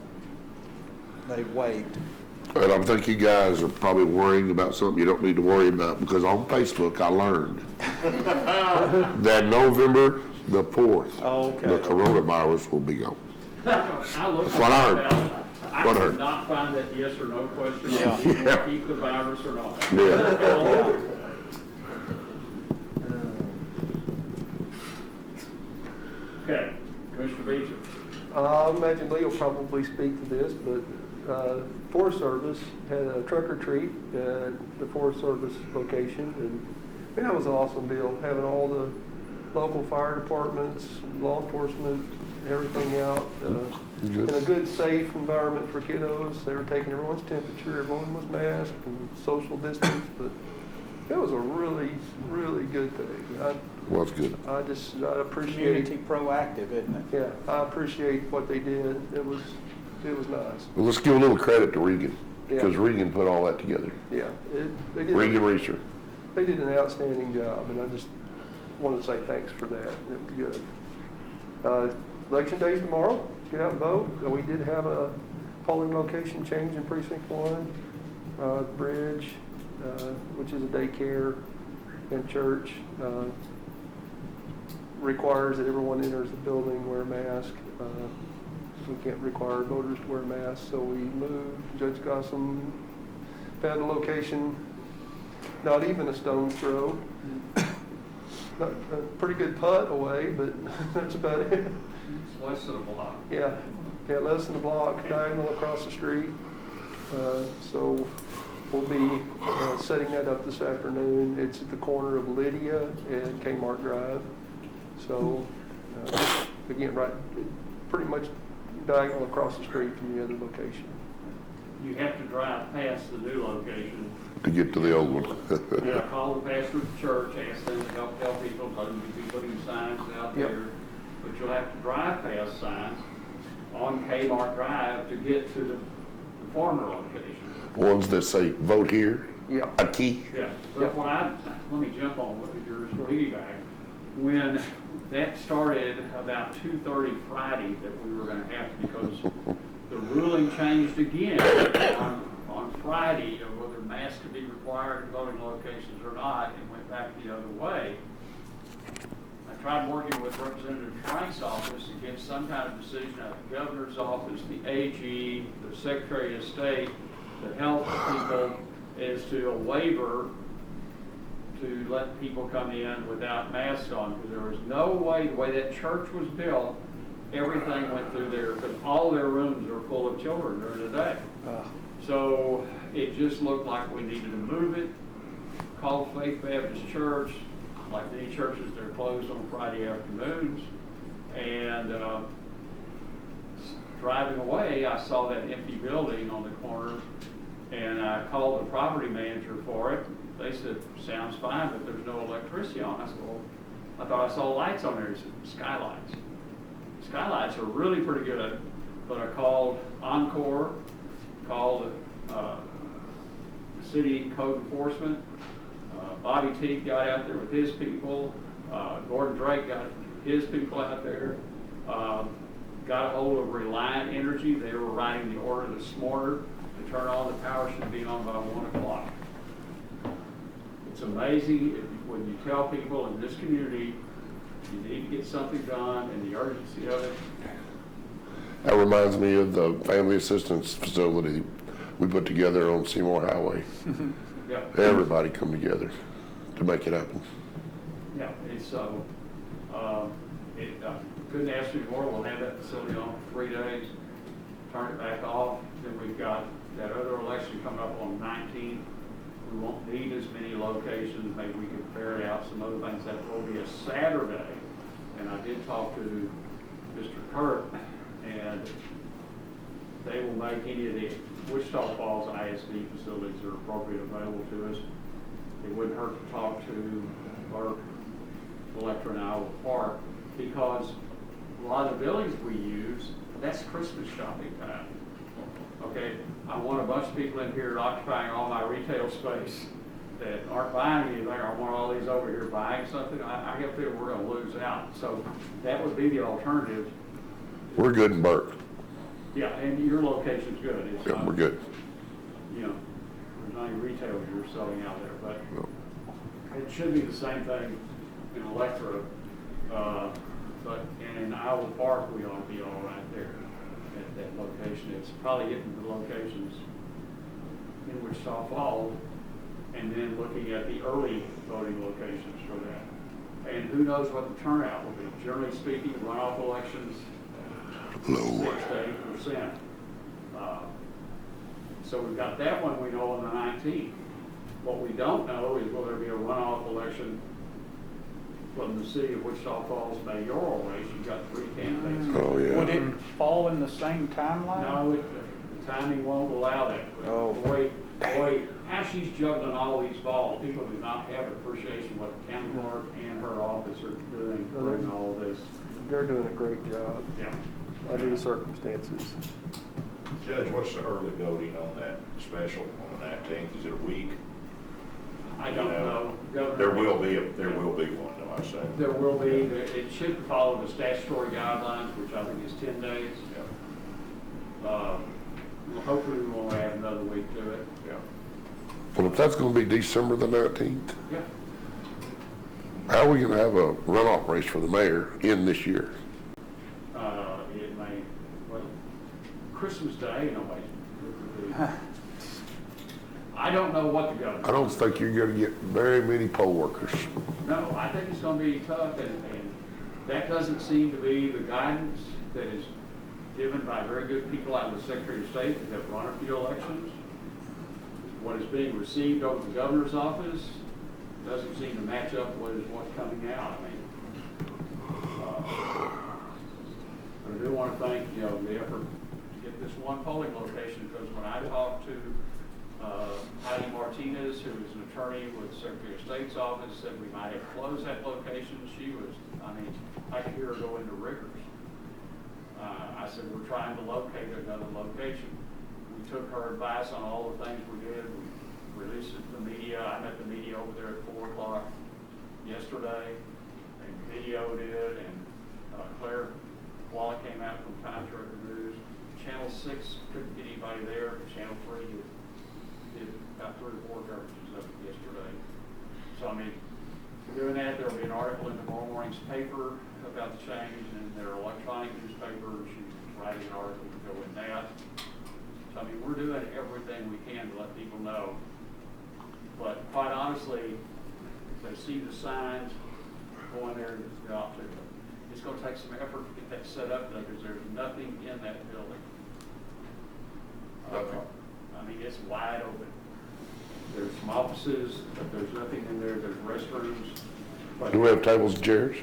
They've waived. And I think you guys are probably worrying about something you don't need to worry about, because on Facebook I learned that November the 4th, Oh, okay. the coronavirus will be gone. I looked What I heard. at that. I What I heard. could not find that yes or no question. Yeah. on if you keep the virus or not. Yeah. Okay, Commissioner Beecher. I imagine Lee will probably speak to this, but Forest Service had a trunk or treat at the Forest Service location, and that was an awesome deal, having all the local fire departments, law enforcement, everything out in a good, safe environment for kiddos. They were taking everyone's temperature, everyone was masked and social distance, but it was a really, really good thing. Well, that's good. I appreciate. Community proactive, isn't it? Yeah, I appreciate what they did. It was nice. Well, let's give a little credit to Regan, because Yeah. Regan put all that together. Yeah, Regan Research. they did an outstanding job, and I just want to say thanks for that. It was good. Election day's tomorrow. Get out and vote. We did have a polling location change in precinct 1. Bridge, which is a daycare and church, requires that everyone enters the building wear a mask. We can't require voters to wear masks, so we moved. Judge Gossam found a location not even a stone's throw. Not a pretty good putt away, but that's about it. It's less than a block. Yeah, less than a block, diagonal across the street. So we'll be setting that up this afternoon. It's at the corner of Lydia and Kmart Drive. So again, right, pretty much diagonal across the street from the other location. You have to drive past the new location. To get to the old one. Yeah, call the pastor of the church, ask them to help tell people, tell them to be putting signs out Yep. there. But you'll have to drive past signs on Kmart Drive to get to the former location. Ones that say, vote here, Yeah. a key. Yeah, but let me jump on what yours piggyback. When that started about 2:30 Friday that we were gonna have, because the ruling changed again on Friday of whether masks could be required in voting locations or not, and went back the other way. I tried working with Representative Frank's office to get some kind of decision out of the governor's office, the AG, the Secretary of State, the health people, as to a waiver to let people come in without masks on, because there was no way, the way that church was built, everything went through there, because all their rooms are full of children during the day. So it just looked like we needed to move it, call Faith Baptist Church, like many churches, they're closed on Friday afternoons, and driving away, I saw that empty building on the corner, and I called the property manager for it. They said, sounds fine, but there's no electricity on. I said, well, I thought I saw lights on there. He said, skylights. Skylights are really pretty good, but I called Encore, called city code enforcement. Bobby Teague got out there with his people. Gordon Drake got his people out there. Got a hold of Reliant Energy. They were writing the order this morning to turn on. The power should be on by 1 o'clock. It's amazing when you tell people in this community you need to get something done and the urgency of it. That reminds me of the family assistance facility we put together on Seymour Highway. Yeah. Everybody come together to make it happen. Yeah, it's so, couldn't ask for more, we'll have that facility on for 3 days, turn it back off. Then we've got that other election coming up on 19th. We won't need as many locations, maybe we can ferret out some other things. That will be a Saturday. And I did talk to Mr. Kurt, and they will make any of the Wichita Falls ISD facilities that are appropriate available to us. It wouldn't hurt to talk to Burke, Electra, and Iowa Park, because a lot of the buildings we use, that's Christmas shopping time. Okay, I want a bunch of people in here occupying all my retail space that aren't buying anything. I want all these over here buying something. I get a feeling we're gonna lose out. So that would be the alternative. We're good in Burke. Yeah, and your location's good. It's Yeah, not, we're good. you know, there's not any retail you're selling out there, but No. it should be the same thing in Electra. But in Iowa Park, we ought to be all right there at that location. It's probably getting the locations in Wichita Falls, and then looking at the early voting locations for that. And who knows what the turnout will be. Generally speaking, runoff elections, Low. 6 to 8%. So we've got that one we know on the 19th. What we don't know is will there be a runoff election from the city of Wichita Falls mayoral race? You've got 3 candidates. Oh, yeah. Would it fall in the same timeline? No, the timing won't allow that. Oh. Boy, how she's juggling all these balls. People do not have appreciation what the county clerk and her office are doing during all this. They're doing a great job Yeah. under the circumstances. Judge, what's the early voting on that special on the 19th? Is it a week? I don't know. Governor- There will be one, though, I say. There will be. It should follow the statutory guidelines, which I think is 10 days. Yeah. Well, hopefully we won't add another week to it. Yeah. Well, if that's gonna be December the 19th, Yeah. how are we gonna have a runoff race for the mayor in this year? It may, well, Christmas Day, nobody. I don't know what to go. I don't think you're gonna get very many poll workers. No, I think it's gonna be tough, and that doesn't seem to be the guidance that is given by very good people out of the Secretary of State that have run a few elections. What is being received over the governor's office doesn't seem to match up with what's coming out. I mean, I do want to thank, the effort to get this one polling location, because when I talked to Heidi Martinez, who is an attorney with the Secretary of State's office, said we might have closed that location. She was, I could hear her go into rigors. I said, we're trying to locate another location. We took her advice on all the things we did. We released it to the media. I met the media over there at 4 o'clock yesterday, and videoed it, and Claire Wallach came out from Times Record News. Channel 6 couldn't get anybody there. Channel 3 did about 3 or 4 coverages of it yesterday. So, we're doing that. There will be an article in tomorrow morning's paper about the change, and their electronic newspaper, she's writing an article to go in that. So, we're doing everything we can to let people know. But quite honestly, if they see the signs, go in there and go out to them. It's going to take some effort to get that set up, because there's nothing in that building. It's wide open. There's some offices, but there's nothing in there. There's restrooms. Do we have tables and chairs?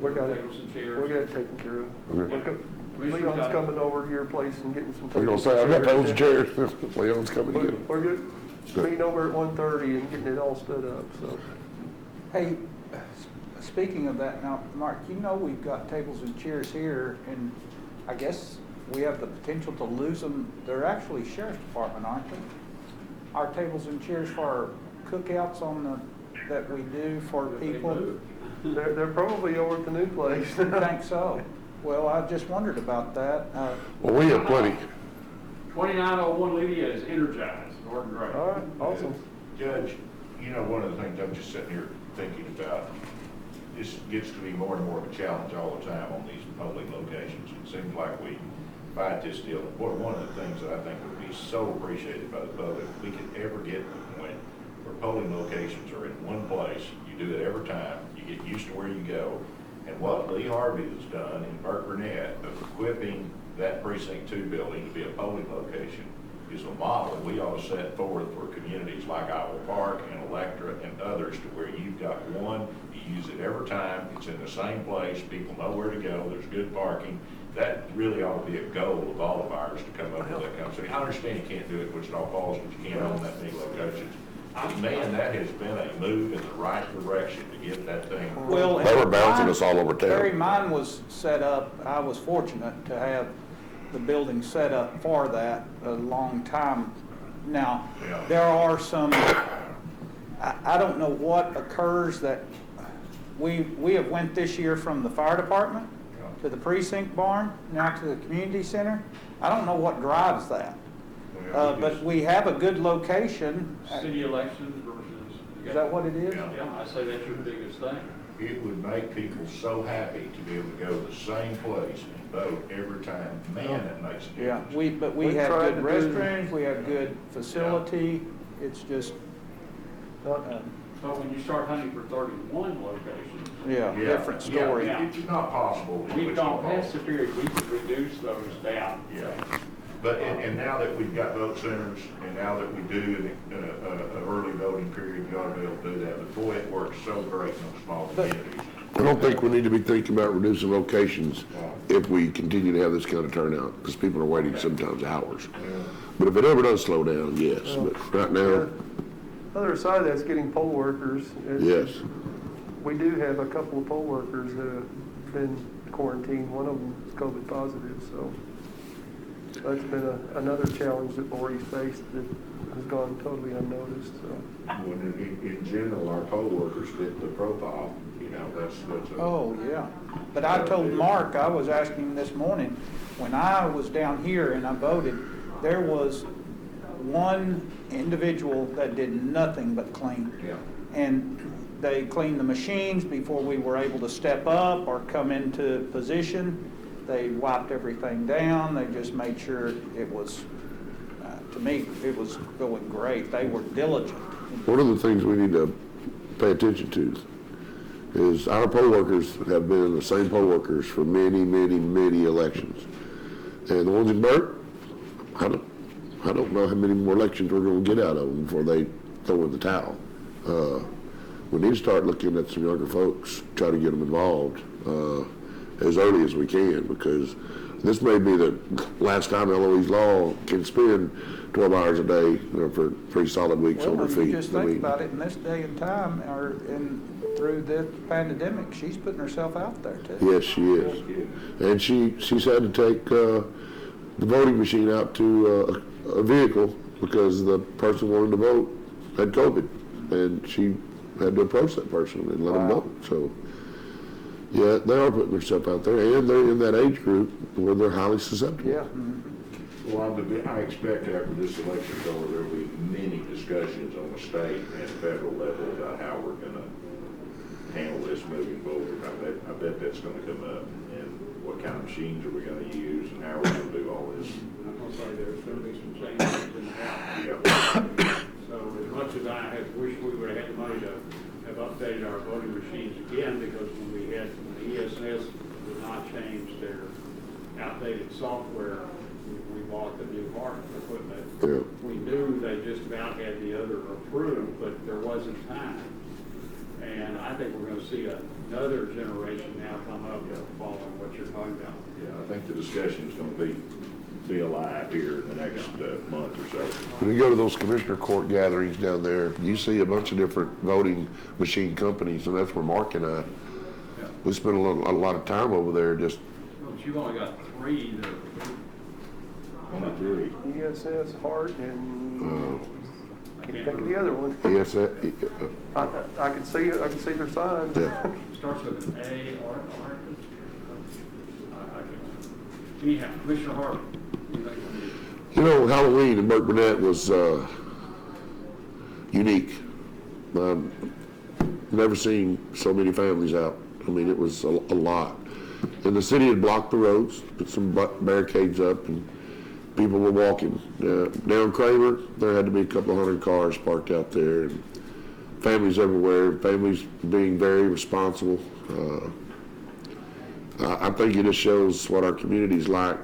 We got it, Tables and we chairs. got it taken care of. Okay. Leon's coming over to your place and getting some. I was gonna say, I've got tables and chairs. Leon's coming to get them. We're good. Meeting over at 1:30 and getting it all stood up, so. Hey, speaking of that now, Mark, we've got tables and chairs here, and I guess we have the potential to lose them. They're actually sheriff's department, aren't they? Our tables and chairs for our cookouts that we do for people. They're probably over at the new place. I think so. Well, I just wondered about that. Well, we have plenty. 2901 Lydia is energized. Gordon Gray. All right, awesome. Judge, one of the things I'm just sitting here thinking about, this gets to be more and more of a challenge all the time on these polling locations. It seems like we fight this deal. One of the things that I think would be so appreciated by the public, if we could ever get to the point where polling locations are in one place, you do it every time, you get used to where you go, And what Lee Harvey has done in Burke Burnett of equipping that precinct 2 building to be a polling location is a model we ought to set forth for communities like Iowa Park and Electra and others, to where you've got one, you use it every time, it's in the same place, people know where to go, there's good parking. That really ought to be a goal of all of ours, to come up with that kind of thing. I understand you can't do it in Wichita Falls, but you can't own that many locations. Man, that has been a move in the right direction to get that thing. Well, They were bouncing mine- us all over town. Terry, mine was set up, I was fortunate to have the building set up for that a long time. Now, Yeah. there are some, I don't know what occurs that, we have went this year from the fire department to the precinct barn, now to the community center. I don't know what drives that. But we have a good location. City elections versus. Is that what it is? Yeah, I say that's your biggest thing. It would make people so happy to be able to go to the same place and vote every time. Man, that makes a Yeah, difference. but we We have tried good to do- restrooms, we have good facility, it's just, But when you start hunting for 31 locations, yeah, different story. Yeah. It's not possible. in we've Wichita gone Falls. past the period we could reduce those down. Yeah, but, and now that we've got vote centers, and now that we do an early voting period, you ought to be able to do that. But boy, it works so great in those small communities. I don't think we need to be thinking about reducing locations if we continue to have this kind of turnout, because people are waiting sometimes hours. But if it ever does slow down, yes, but right now, Other side of that's getting poll workers. yes. We do have a couple of poll workers that have been quarantined. One of them is COVID positive, so that's been another challenge that Lori's faced that has gone totally unnoticed, so. When in general, our poll workers fit the profile, that's a. Oh, yeah. But I told Mark, I was asking him this morning, when I was down here and I voted, there was one individual that did nothing but clean. Yeah. And they cleaned the machines before we were able to step up or come into position. They wiped everything down, they just made sure it was, to me, it was going great. They were diligent. One of the things we need to pay attention to is our poll workers have been the same poll workers for many, many, many elections. And the ones in Burke, I don't know how many more elections we're gonna get out of them before they throw in the towel. We need to start looking at some younger folks, try to get them involved, as early as we can, because this may be the last time Eloise Law can spend 12 hours a day for 3 solid weeks on her Well, feet. you just think about it, in this day and time, or through this pandemic, she's putting herself out there too. Yes, she is. And she's had to take the voting machine out to a vehicle because the person wanting to vote had COVID. And she had to approach that person and let them Wow. vote. So, yeah, they are putting themselves out there, and they're in that age group where they're highly susceptible. Yeah. Well, I expect after this election's over, there'll be many discussions on the state and federal level about how we're gonna handle this moving forward. I bet that's gonna come up, and what kind of machines are we gonna use, and how are we gonna do all this? I'm gonna say there's gonna be some changes in the house. Yeah. So as much as I have wished we would have had the money to have updated our voting machines again, because when the ESNS did not change their outdated software, we bought the new hard equipment. Yeah. We knew they just about had the other approved, but there wasn't time. And I think we're gonna see another generation now come up following what you're talking about. Yeah, I think the discussion's gonna be alive here in the next month or so. When you go to those commissioner court gatherings down there, you see a bunch of different voting machine companies, and that's where Mark and I, we spent a lot of time over there just, But you've only got 3 that Only 3. ESS, Hart, and can't think of the other one. yes, I can see their signs. yeah. starts with an A, or anyhow, Commissioner Harvey. You know, Halloween in Burke Burnett was unique. Never seen so many families out. I mean, it was a lot. And the city had blocked the roads, put some barricades up, and people were walking. Down Kramer, there had to be a couple of 100 cars parked out there, and families everywhere, families being very responsible. I think it just shows what our community's like.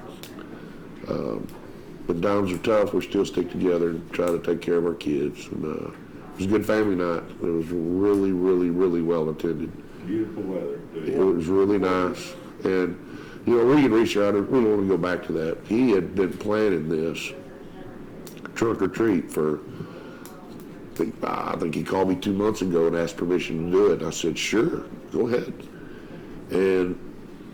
When times are tough, we still stick together and try to take care of our kids. And, it was a good family night. It was really, really, really well attended. Beautiful weather. It was really nice. And, you know, Regan Reeser, we don't want to go back to that. He had been planning this trunk or treat for, I think he called me 2 months ago and asked permission to do it. I said, sure, go ahead. And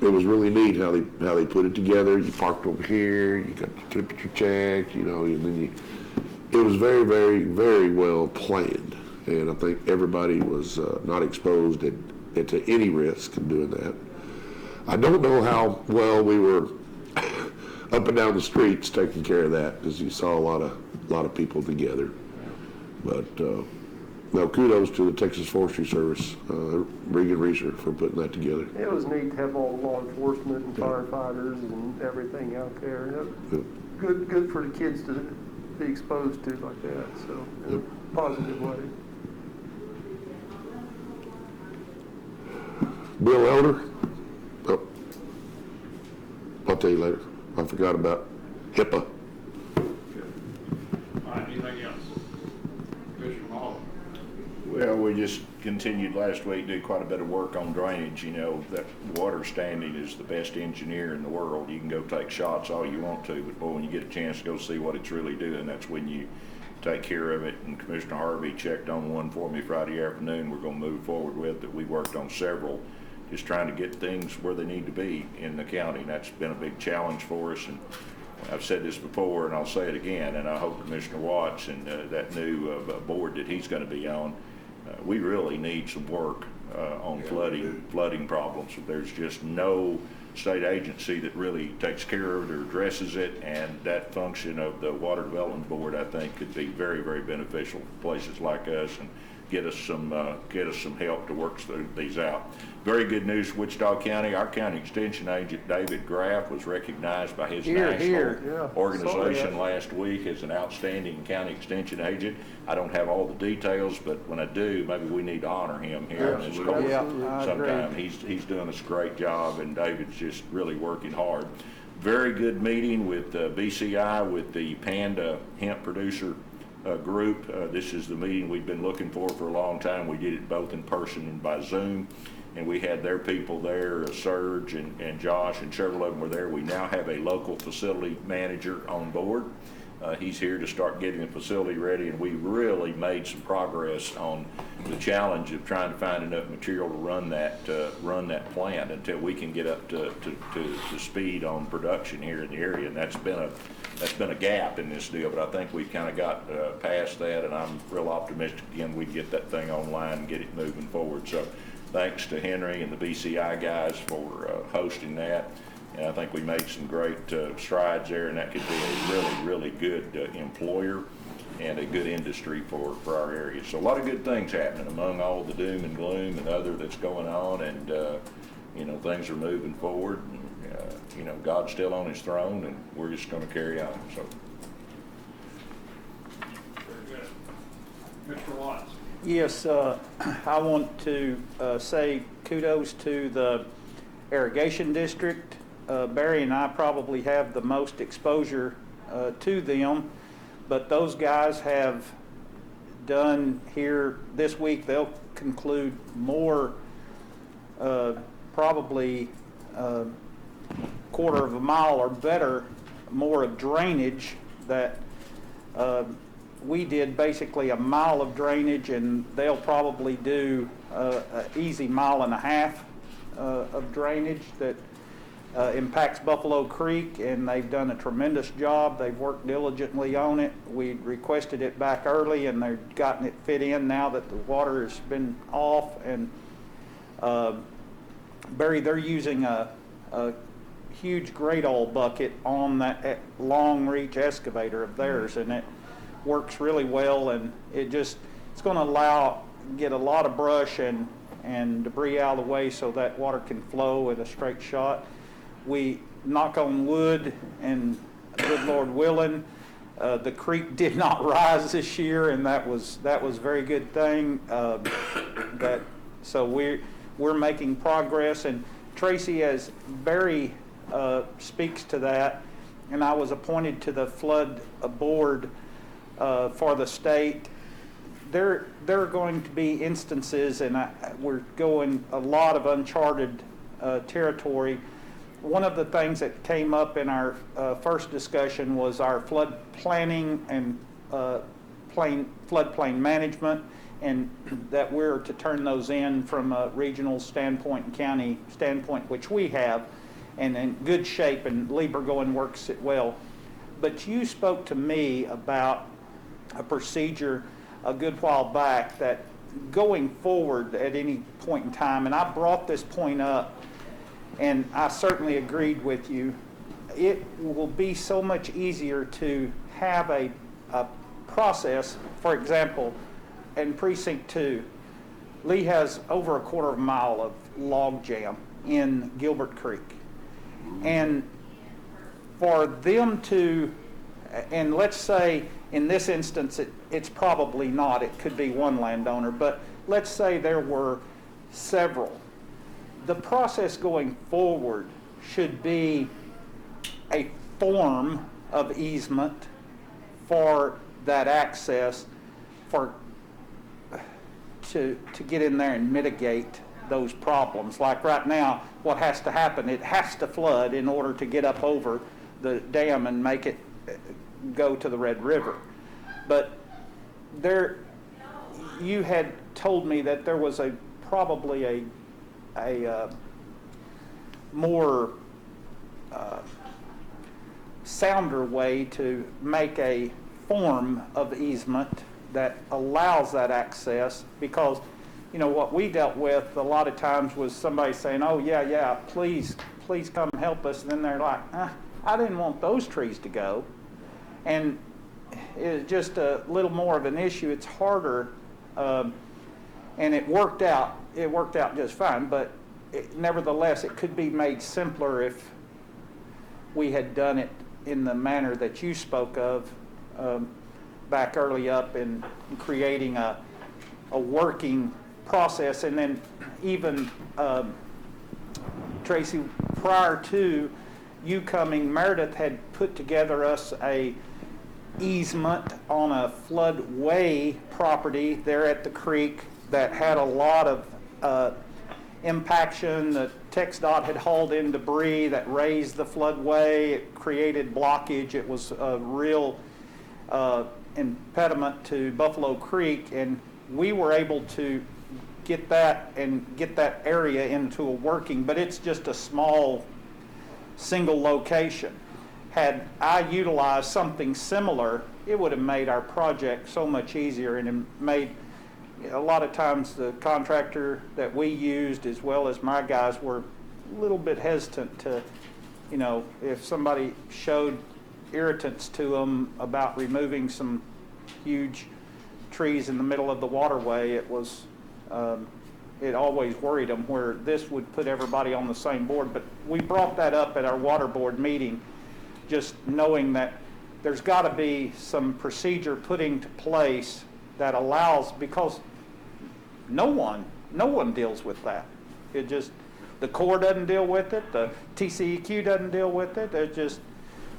it was really neat how they put it together. You parked over here, you got your temperature checked, you know, and then it was very, very, very well planned. And I think everybody was not exposed to any risk in doing that. I don't know how well we were up and down the streets taking care of that, because you saw a lot of people together. But no, kudos to the Texas Forestry Service, Regan Reeser, for putting that together. It was neat to have all the law enforcement and firefighters and everything out there. Good for the kids to be exposed to like that, so in a positive way. Bill Elder? Oh, I'll tell you later. I forgot about HIPAA. All right, anything else? Commissioner Hall? Well, we just continued last week, did quite a bit of work on drainage. You know, that water standing is the best engineer in the world. You can go take shots all you want to, but boy, when you get a chance to go see what it's really doing, that's when you take care of it. And Commissioner Harvey checked on one for me Friday afternoon we're going to move forward with, that we worked on several, just trying to get things where they need to be in the county. And that's been a big challenge for us. And I've said this before, and I'll say it again, and I hope Commissioner Watts and that new board that he's going to be on, we really need some work on flooding problems. There's just no state agency that really takes care of it or addresses it, and that function of the Water Development Board, I think, could be very, very beneficial for places like us and get us some help to work these out. Very good news for Wichita County. Our county extension agent, David Graff, was recognized by his national organization last week as an outstanding county extension agent. I don't have all the details, but when I do, maybe we need to honor him here in this court sometime. He's doing us a great job, and David's just really working hard. Very good meeting with BCI, with the Panda hemp producer group. This is the meeting we've been looking for a long time. We did it both in person and by Zoom, and we had their people there, Serge and Josh, and several of them were there. We now have a local facility manager on board. He's here to start getting the facility ready, and we really made some progress on the challenge of trying to find enough material to run that plant until we can get up to speed on production here in the area. And that's been a gap in this deal, but I think we've kind of got past that, and I'm real optimistic again we get that thing online and get it moving forward. So thanks to Henry and the BCI guys for hosting that. And I think we made some great strides there, and that could be a really, really good employer and a good industry for our area. So a lot of good things happening among all the doom and gloom and other that's going on, and you know, things are moving forward. And, you know, God's still on his throne, and we're just going to carry on. So. Very good. Mr. Watts? Yes, I want to say kudos to the irrigation district. Barry and I probably have the most exposure to them, but those guys have done here this week. They'll conclude more, probably quarter of a mile or better, more of drainage that we did basically a mile of drainage, and they'll probably do an easy mile and a half of drainage that impacts Buffalo Creek, and they've done a tremendous job. They've worked diligently on it. We requested it back early, and they've gotten it fit in now that the water has been off. And Barry, they're using a huge great old bucket on that long reach excavator of theirs, and it works really well, and it's going to get a lot of brush and debris out of the way so that water can flow at a straight shot. We, knock on wood, and good Lord willing, the creek did not rise this year, and that was a very good thing. So we're making progress and Tracy, as Barry speaks to that, and I was appointed to the flood board for the state, there are going to be instances, and we're going a lot of uncharted territory. One of the things that came up in our first discussion was our flood planning and floodplain management, and that we're to turn those in from a regional standpoint and county standpoint, which we have, and in good shape, and Lee Burgoyne works it well. But you spoke to me about a procedure a good while back that going forward at any point in time, and I brought this point up, and I certainly agreed with you, it will be so much easier to have a process. For example, in Precinct 2, Lee has over a quarter of a mile of log jam in Gilbert Creek. And for them to, and let's say in this instance it's probably not, it could be one landowner, but let's say there were several. The process going forward should be a form of easement for that access to get in there and mitigate those problems. Like right now, what has to happen, it has to flood in order to get up over the dam and make it go to the Red River. But there, you had told me that there was probably a more sounder way to make a form of easement that allows that access, because you know what we dealt with a lot of times was somebody saying, oh yeah, please come help us, and then they're like, I didn't want those trees to go, and it's just a little more of an issue. It's harder, and it worked out just fine, but nevertheless it could be made simpler if we had done it in the manner that you spoke of back early up in creating a working process. And then even Tracy, prior to you coming, Meredith had put together us a easement on a floodway property there at the creek that had a lot of impaction. The TxDOT had hauled in debris that raised the floodway. It created blockage. It was a real impediment to Buffalo Creek, and we were able to get that area into a working, but it's just a small single location. Had I utilized something similar, it would have made our project so much easier, and it made, a lot of times the contractor that we used as well as my guys were a little bit hesitant to, you know, if somebody showed irritants to them about removing some huge trees in the middle of the waterway, it was, it always worried them, where this would put everybody on the same board. But we brought that up at our water board meeting, just knowing that there's got to be some procedure put into place that allows, because no one deals with that. It just, the Corps doesn't deal with it, the TCEQ doesn't deal with it. There's just,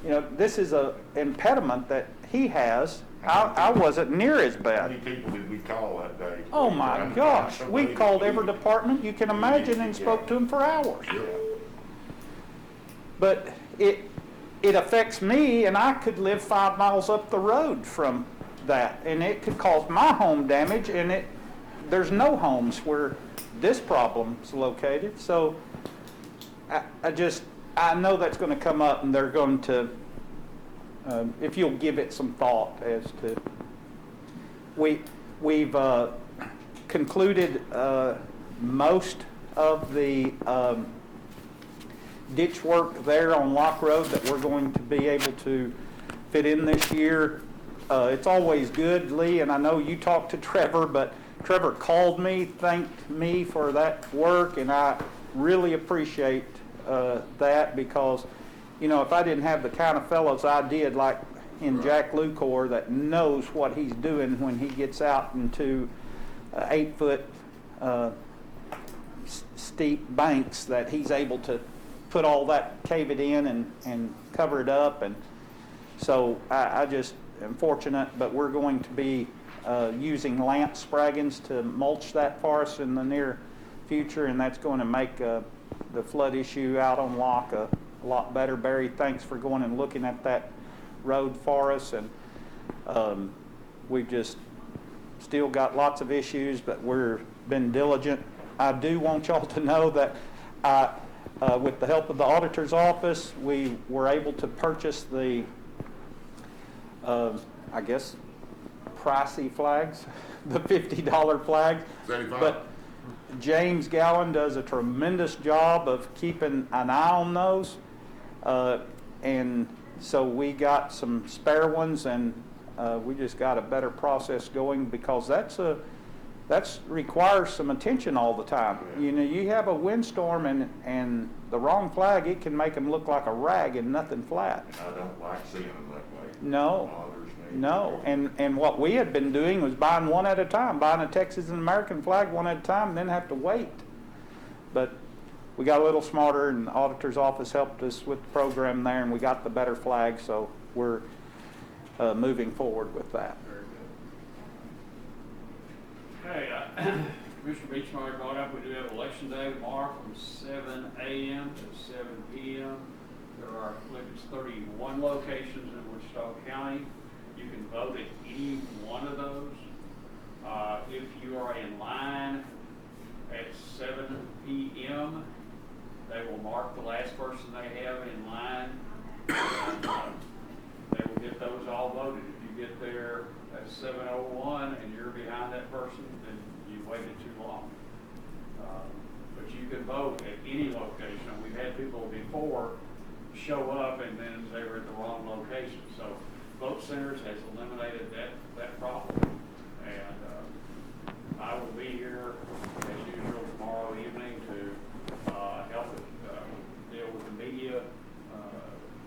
you know, this is a impediment that he has. I wasn't near as How bad. many people did we call that day? Oh my gosh, we called every department you can imagine and spoke to them for hours. Yeah. But it affects me, and I could live 5 miles up the road from that, and it could cause my home damage, and there's no homes where this problem's located. So I know that's going to come up, and they're going to, if you'll give it some thought as to, we've concluded most of the ditch work there on Lock Road that we're going to be able to fit in this year. It's always good, Lee, and I know you talked to Trevor, but Trevor called me, thanked me for that work, and I really appreciate that, because, you know, if I didn't have the kind of fellows I did, like in Jack Lucor, that knows what he's doing when he gets out into 8-foot steep banks that he's able to put all that, cave it in and cover it up. And so I just am fortunate, but we're going to be using Lance Spraggins to mulch that for us in the near future, and that's going to make the flood issue out on Locke a lot better. Barry, thanks for going and looking at that road for us, and we've just still got lots of issues, but we've been diligent. I do want y'all to know that with the help of the auditor's office, we were able to purchase the, I guess, pricey flags, the $50 flags. 75. But James Gowan does a tremendous job of keeping an eye on those. And so we got some spare ones, and we just got a better process going, because that's requires some attention all the time. You know, you have a windstorm and the wrong flag, it can make them look like a rag and nothing flat. I don't like seeing them that way. No, no. And what we had been doing was buying one at a time, buying a Texas and American flag one at a time, and then have to wait. But we got a little smarter, and the auditor's office helped us with the program there, and we got the better flag, so we're moving forward with that. Okay, Commissioner Beachmar brought up, we do have Election Day tomorrow from 7 a.m. to 7 p.m. There are, I believe it's 31 locations in Wichita County. You can vote at any one of those. If you are in line at 7 p.m., they will mark the last person they have in line, and they will get those all voted. If you get there at 7:01 and you're behind that person, then you waited too long. But you can vote at any location. We've had people before show up and then they were at the wrong location. So Vote Centers has eliminated that problem. And I will be here as usual tomorrow evening to help deal with the media.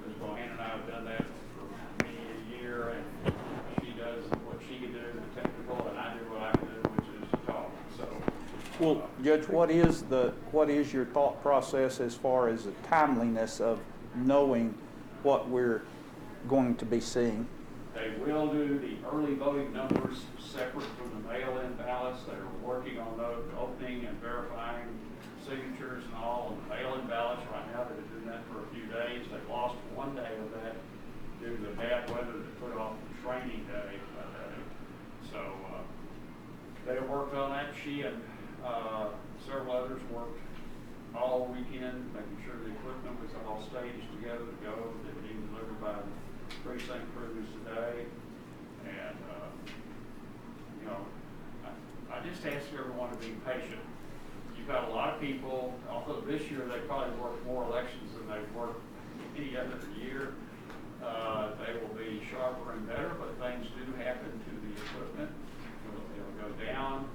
Ms. Bohannon and I have done that for many a year, and she does what she can do, the technical, and I do what I can do, which is talk. So, Well, Judge, what is your thought process as far as the timeliness of knowing what we're going to be seeing? they will do the early voting numbers separate from the mail-in ballots. They're working on those, opening and verifying signatures and all on the mail-in ballots right now. They've been doing that for a few days. They've lost one day of that due to the bad weather that put off the training day. So they worked on that. She and several others worked all weekend, making sure the equipment was all staged together to go. They're being delivered by the precinct crews today. And, you know, I just ask everyone to be patient. You've got a lot of people, although this year they probably worked more elections than they've worked any other year. They will be sharper and better, but things do happen to the equipment. It'll go down.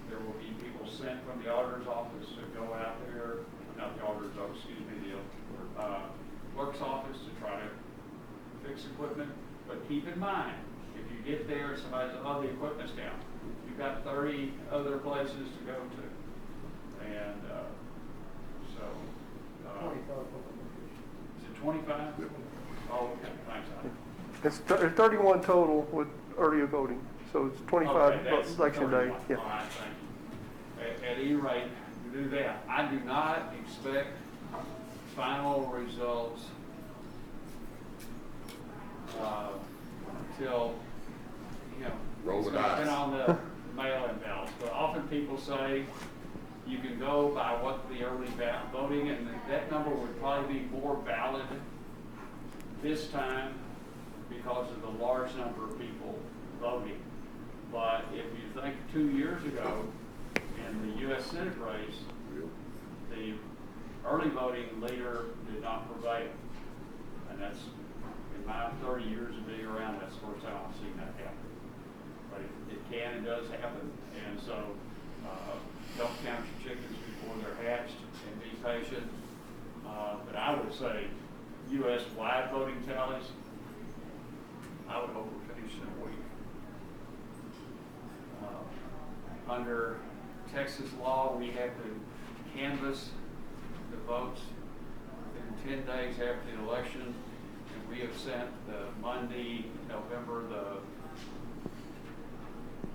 There will be people sent from the auditor's office to go out there, not the auditor's office, excuse me, the clerk's office to try to fix equipment. But keep in mind, if you get there and somebody says, oh, the equipment's down, you've got 30 other places to go to. And so, is it 25? Oh, okay, thanks, Alan. It's 31 total with early voting, so it's 25 Okay, that's election day. 31. Yeah. All right, thank you. At any rate, we do that. I do not expect final results until, you know, Roll the it's gonna depend dice. on the mail-in ballots. But often people say you can go by what the early voting, and that number would probably be more valid this time because of the large number of people voting. But if you think 2 years ago in the U.S. Senate race, the early voting leader did not prevail. And that's, in my 30 years of being around, that's the first time I've seen that happen. But it can and does happen. And so don't count your chickens before they're hatched and be patient. But I would say U.S.-wide voting tallies, I would hope we're finished in a week. Under Texas law, we have to canvass the votes within 10 days after the election, and we have sent the Monday, November the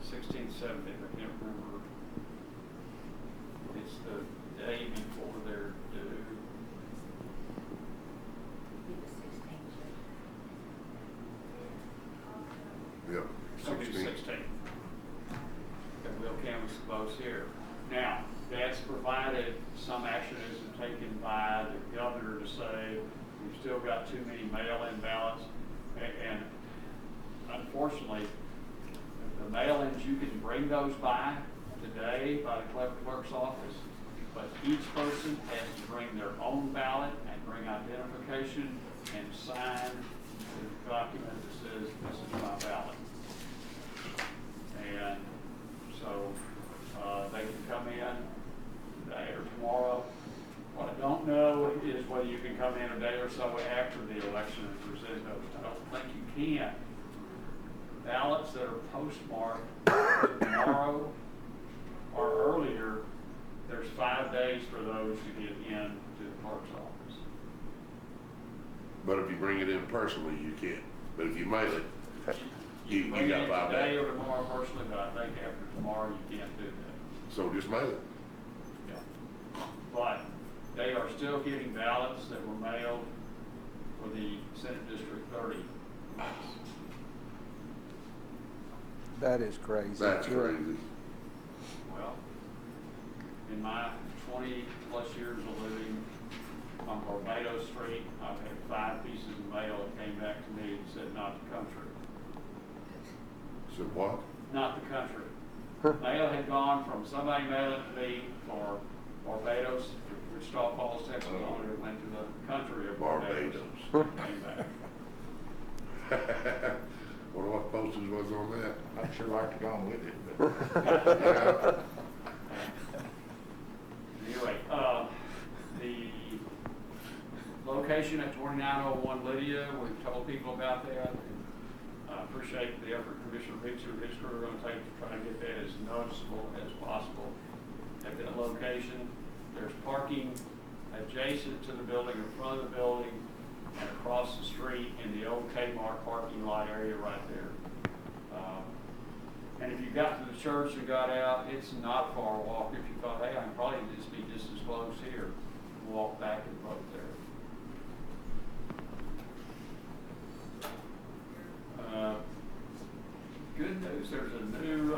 16th, 17th, I can't remember. It's the day before they're due. Yep, It'll be 16. 16. And we'll canvass the votes here. Now, that's provided some action isn't taken by the governor to say, we've still got too many mail-in ballots. And unfortunately, the mail-ins, you can bring those by today by the clerk's office, but each person has to bring their own ballot and bring identification and sign the document that says, this is my ballot. And so they can come in today or tomorrow. What I don't know is whether you can come in a day or so after the election and present those. I don't think you can. Ballots that are postmarked tomorrow or earlier, there's 5 days for those to get in to the clerk's office. But if you bring it in personally, you can. But if you mail it, you Bring got it 5 today days. or tomorrow personally, but I think after tomorrow you can't do that. So just mail it. Yeah. But they are still getting ballots that were mailed for the Senate District 30. That is crazy. That's crazy. Well, in my 20-plus years of living on Barbados Street, I've had 5 pieces of mail that came back to me and said, not the country. So what? Not the country. Mail had gone from somebody mailing to me for Barbados, Wichita Falls, Texas, only it went to the country of Barbados. Came back. Wonder what postage was on that? I'd sure like to go on with it, but. Anyway, the location at 2901 Lydia, we've told people about that. I appreciate the effort Commissioner Biggs and his crew are going to take to try to get that as noticeable as possible at that location. There's parking adjacent to the building, in front of the building, and across the street in the old Kmart parking lot area right there. And if you got to the church and got out, it's not far a walk. If you thought, hey, I can probably just be just as close here, walk back and vote there. Good news, there's a new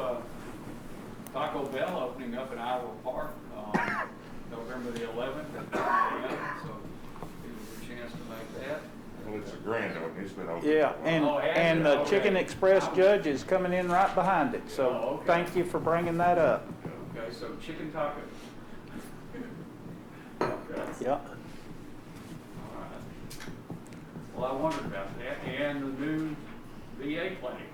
Taco Bell opening up in Iowa Park on November the 11th at 9 a.m. So give us a chance to make that. Well, it's a grand opening, it's been open. Yeah, and the Okay. Chicken Express judge is coming in right behind it, Oh, so okay. thank you for bringing that up. Okay, so chicken tacos. Okay. Yeah. All right. Well, I wondered about that, and the new VA clinic.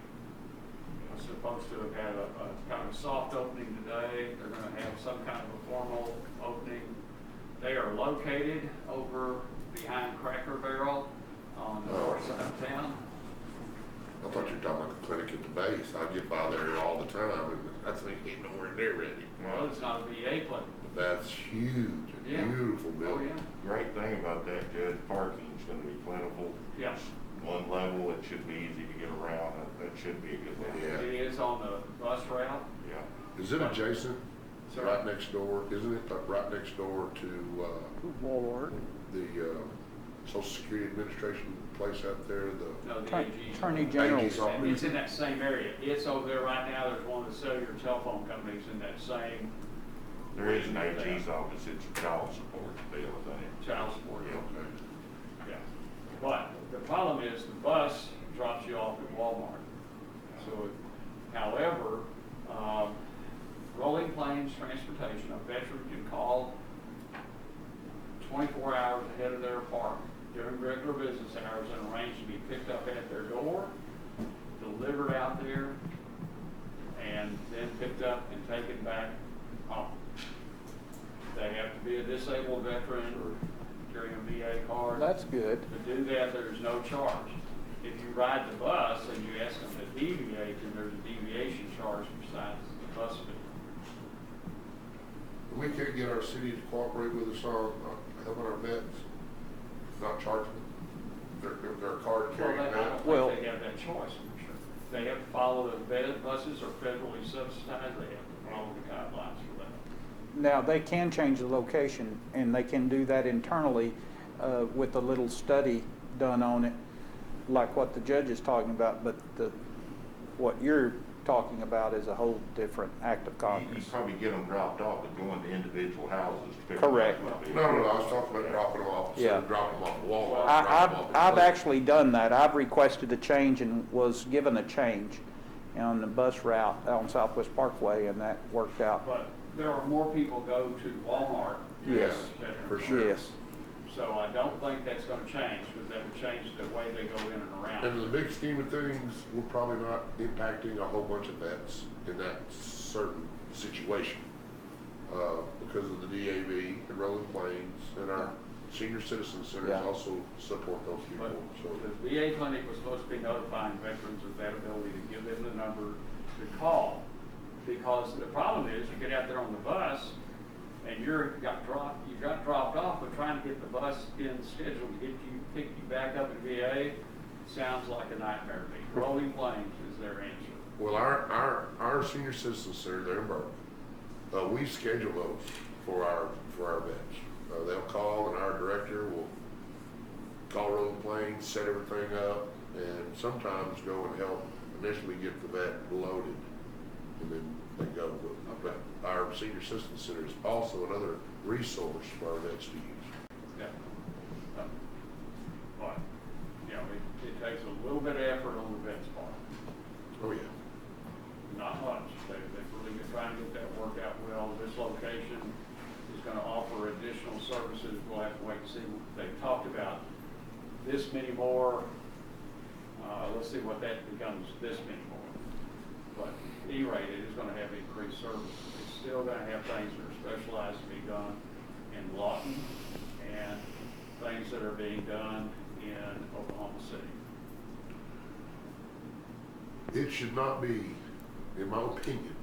Was supposed to have had a kind of soft opening today. They're going to have some kind of a formal opening. They are located over behind Cracker Barrel on the north side of town. I thought you were talking about the clinic at the base. I get by there all the time, and I think ain't nowhere near ready. Well, it's not a VA clinic. That's huge, a Yeah. beautiful Oh, building. yeah. Great thing about that, Judge, parking's gonna be plentiful. Yeah. One level, it should be easy to get around, that should be a good level. Yeah. It is on the bus route. Yeah. Is it adjacent? Sir? Right next door, isn't it right next door to, Walmart. the, Social Security Administration place out there, No, the Attorney AG. General's AG's office? And it's in that same area. It's over there right now. There's one of the cellular telephone companies in that same. There is an AG's office, it's a child support deal, isn't it? Child support. Yeah. Yeah. But the problem is the bus drops you off at Walmart. So, however, Rolling Plains Transportation, a veteran can call 24 hours ahead of their apartment during regular business hours and arrange to be picked up at their door, delivered out there, and then picked up and taken back home. They have to be a disabled veteran or carry a VA card. That's good. To do that, there's no charge. If you ride the bus and you ask them to deviate, then there's a deviation charge besides the bus fee. can't get our city to cooperate with us on helping our vets, not charging them? Their card Well, carrying I that? don't think they have that choice, Commissioner. They have to follow the vet buses are federally subsidized, they have to follow the guidelines for that. Now, they can change the location, and they can do that internally with a little study done on it, like what the judge is talking about, but what you're talking about is a whole different act of You Congress. probably get them dropped off, but going to individual houses. to pick them Correct. up would be- No, I was talking about dropping them off, instead of Yeah. dropping them off the wall. I've actually done that. I've requested a change and was given a change on the bus route on Southwest Parkway, and that worked out. But there are more people go to Walmart. Yes, than- for sure. Yes. So I don't think that's gonna change, because that would change the way they go in and around. And in the big scheme of things, we're probably not impacting a whole bunch of vets in that certain situation. Because of the DAV and Rolling Plains and our senior citizen centers Yeah. also support those But people, so. the VA clinic was supposed to be notifying veterans of that ability to give them the number to call. Because the problem is, you get out there on the bus, and you got dropped off, but trying to get the bus in schedule to pick you back up at VA sounds like a nightmare to me. Rolling Plains is their answer. Well, our senior citizen center there in Burke, we schedule those for our vets. They'll call and our director will call Rolling Plains, set everything up, and sometimes go and help initially get the vet loaded, and then they go. But our senior citizen center is also another resource for our vets to use. Yeah. But, you know, it takes a little bit of effort on the vet's part. Oh, yeah. Not much. They've really been trying to get that worked out well. This location is gonna offer additional services. We'll have to wait and see. They've talked about this many more. Let's see what that becomes, this many more. But at any rate, it is gonna have increased services. It's still gonna have things that are specialized to be done in Lawton and things that are being done in Oklahoma City. It should not be, in my opinion,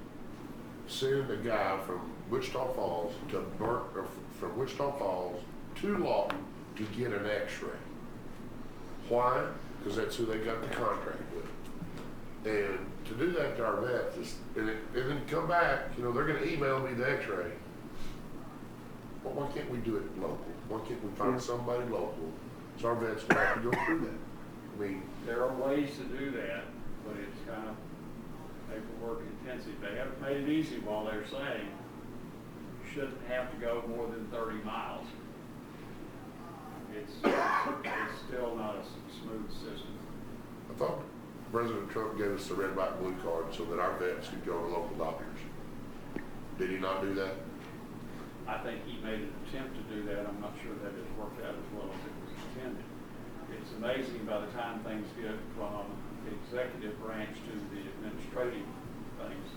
send a guy from Wichita Falls to Burke, or from Wichita Falls to Lawton to get an x-ray. Why? Because that's who they got the contract with. And to do that to our vets is, and then come back, you know, they're gonna email me the x-ray. Well, why can't we do it local? Why can't we find somebody local so our vets don't have to go through that? I mean, There are ways to do that, but it's kind of paperwork intensive. They haven't made it easy while they're saying you shouldn't have to go more than 30 miles. It's still not a smooth system. I thought President Trump gave us the red, white, and blue card so that our vets could go to local doctors. Did he not do that? I think he made an attempt to do that. I'm not sure that it's worked out as well as it was intended. It's amazing by the time things get from the executive branch to the administrative things,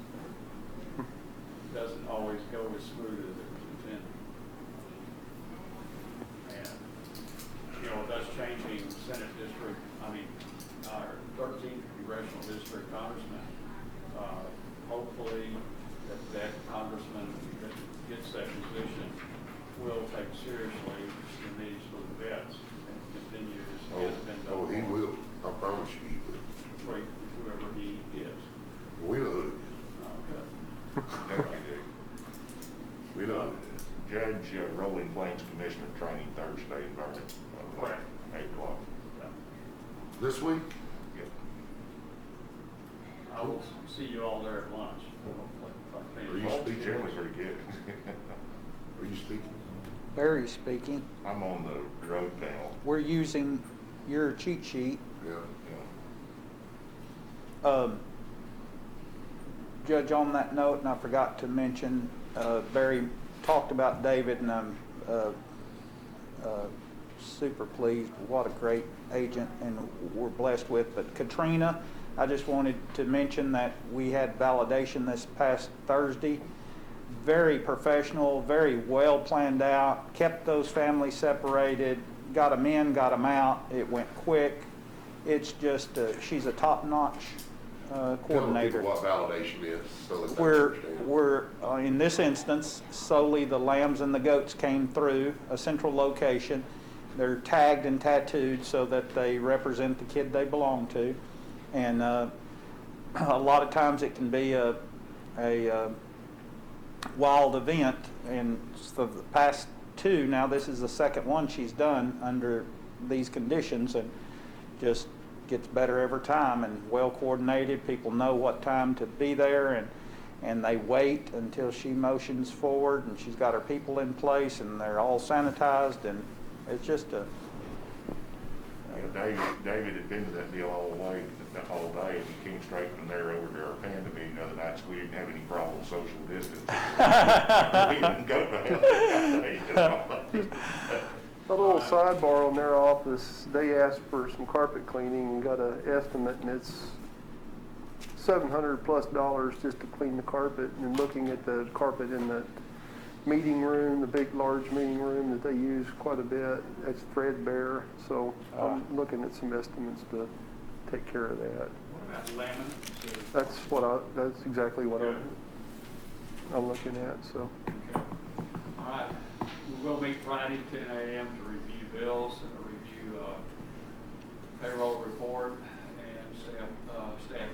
it doesn't always go as smooth as it was intended. And, you know, with us changing Senate district, our 13th congressional district congressman, hopefully that congressman that gets that position will take seriously the needs for the vets and continue as has been done. Oh, he will. I promise you he will. Wait, whoever he is. We know who it Okay. That we do. is. We know who it is. Judge Rolling Plains Commissioner Training Thursday in Vernon. Correct. 8 o'clock. This week? Yep. I will see you all there at lunch. hopefully, if I Are you finish. speaking? Generally pretty good. Are you speaking? Barry speaking. I'm on the road panel. We're using your cheat sheet. Yeah. Yeah. Judge, on that note, and I forgot to mention, Barry talked about David, and I'm super pleased. What a great agent, and we're blessed with. But Katrina, I just wanted to mention that we had validation this past Thursday. Very professional, very well planned out, kept those families separated, got them in, got them out. It went quick. It's just, she's a top-notch coordinator. Tell people what validation is, so that they understand. We're, in this instance, solely the lambs and the goats came through a central location. They're tagged and tattooed so that they represent the kid they belong to. And a lot of times it can be a wild event. And so the past two, now this is the second one she's done under these conditions, and just gets better every time and well coordinated. People know what time to be there, and they wait until she motions forward, and she's got her people in place, and they're all sanitized, and it's just a. David had been to that deal all day, and he came straight from there over to our panda meeting the other night, so we didn't have any problem social distance. We didn't go to hell. A little sidebar on their office, they asked for some carpet cleaning and got an estimate, and it's $700+ just to clean the carpet. And looking at the carpet in the meeting room, the big, large meeting room that they use quite a bit, it's threadbare. So I'm looking at some estimates to take care of that. What about lemon? That's exactly what I'm looking at, so. Okay. All right, we'll meet Friday, 10 a.m. to review bills and to review payroll report and staff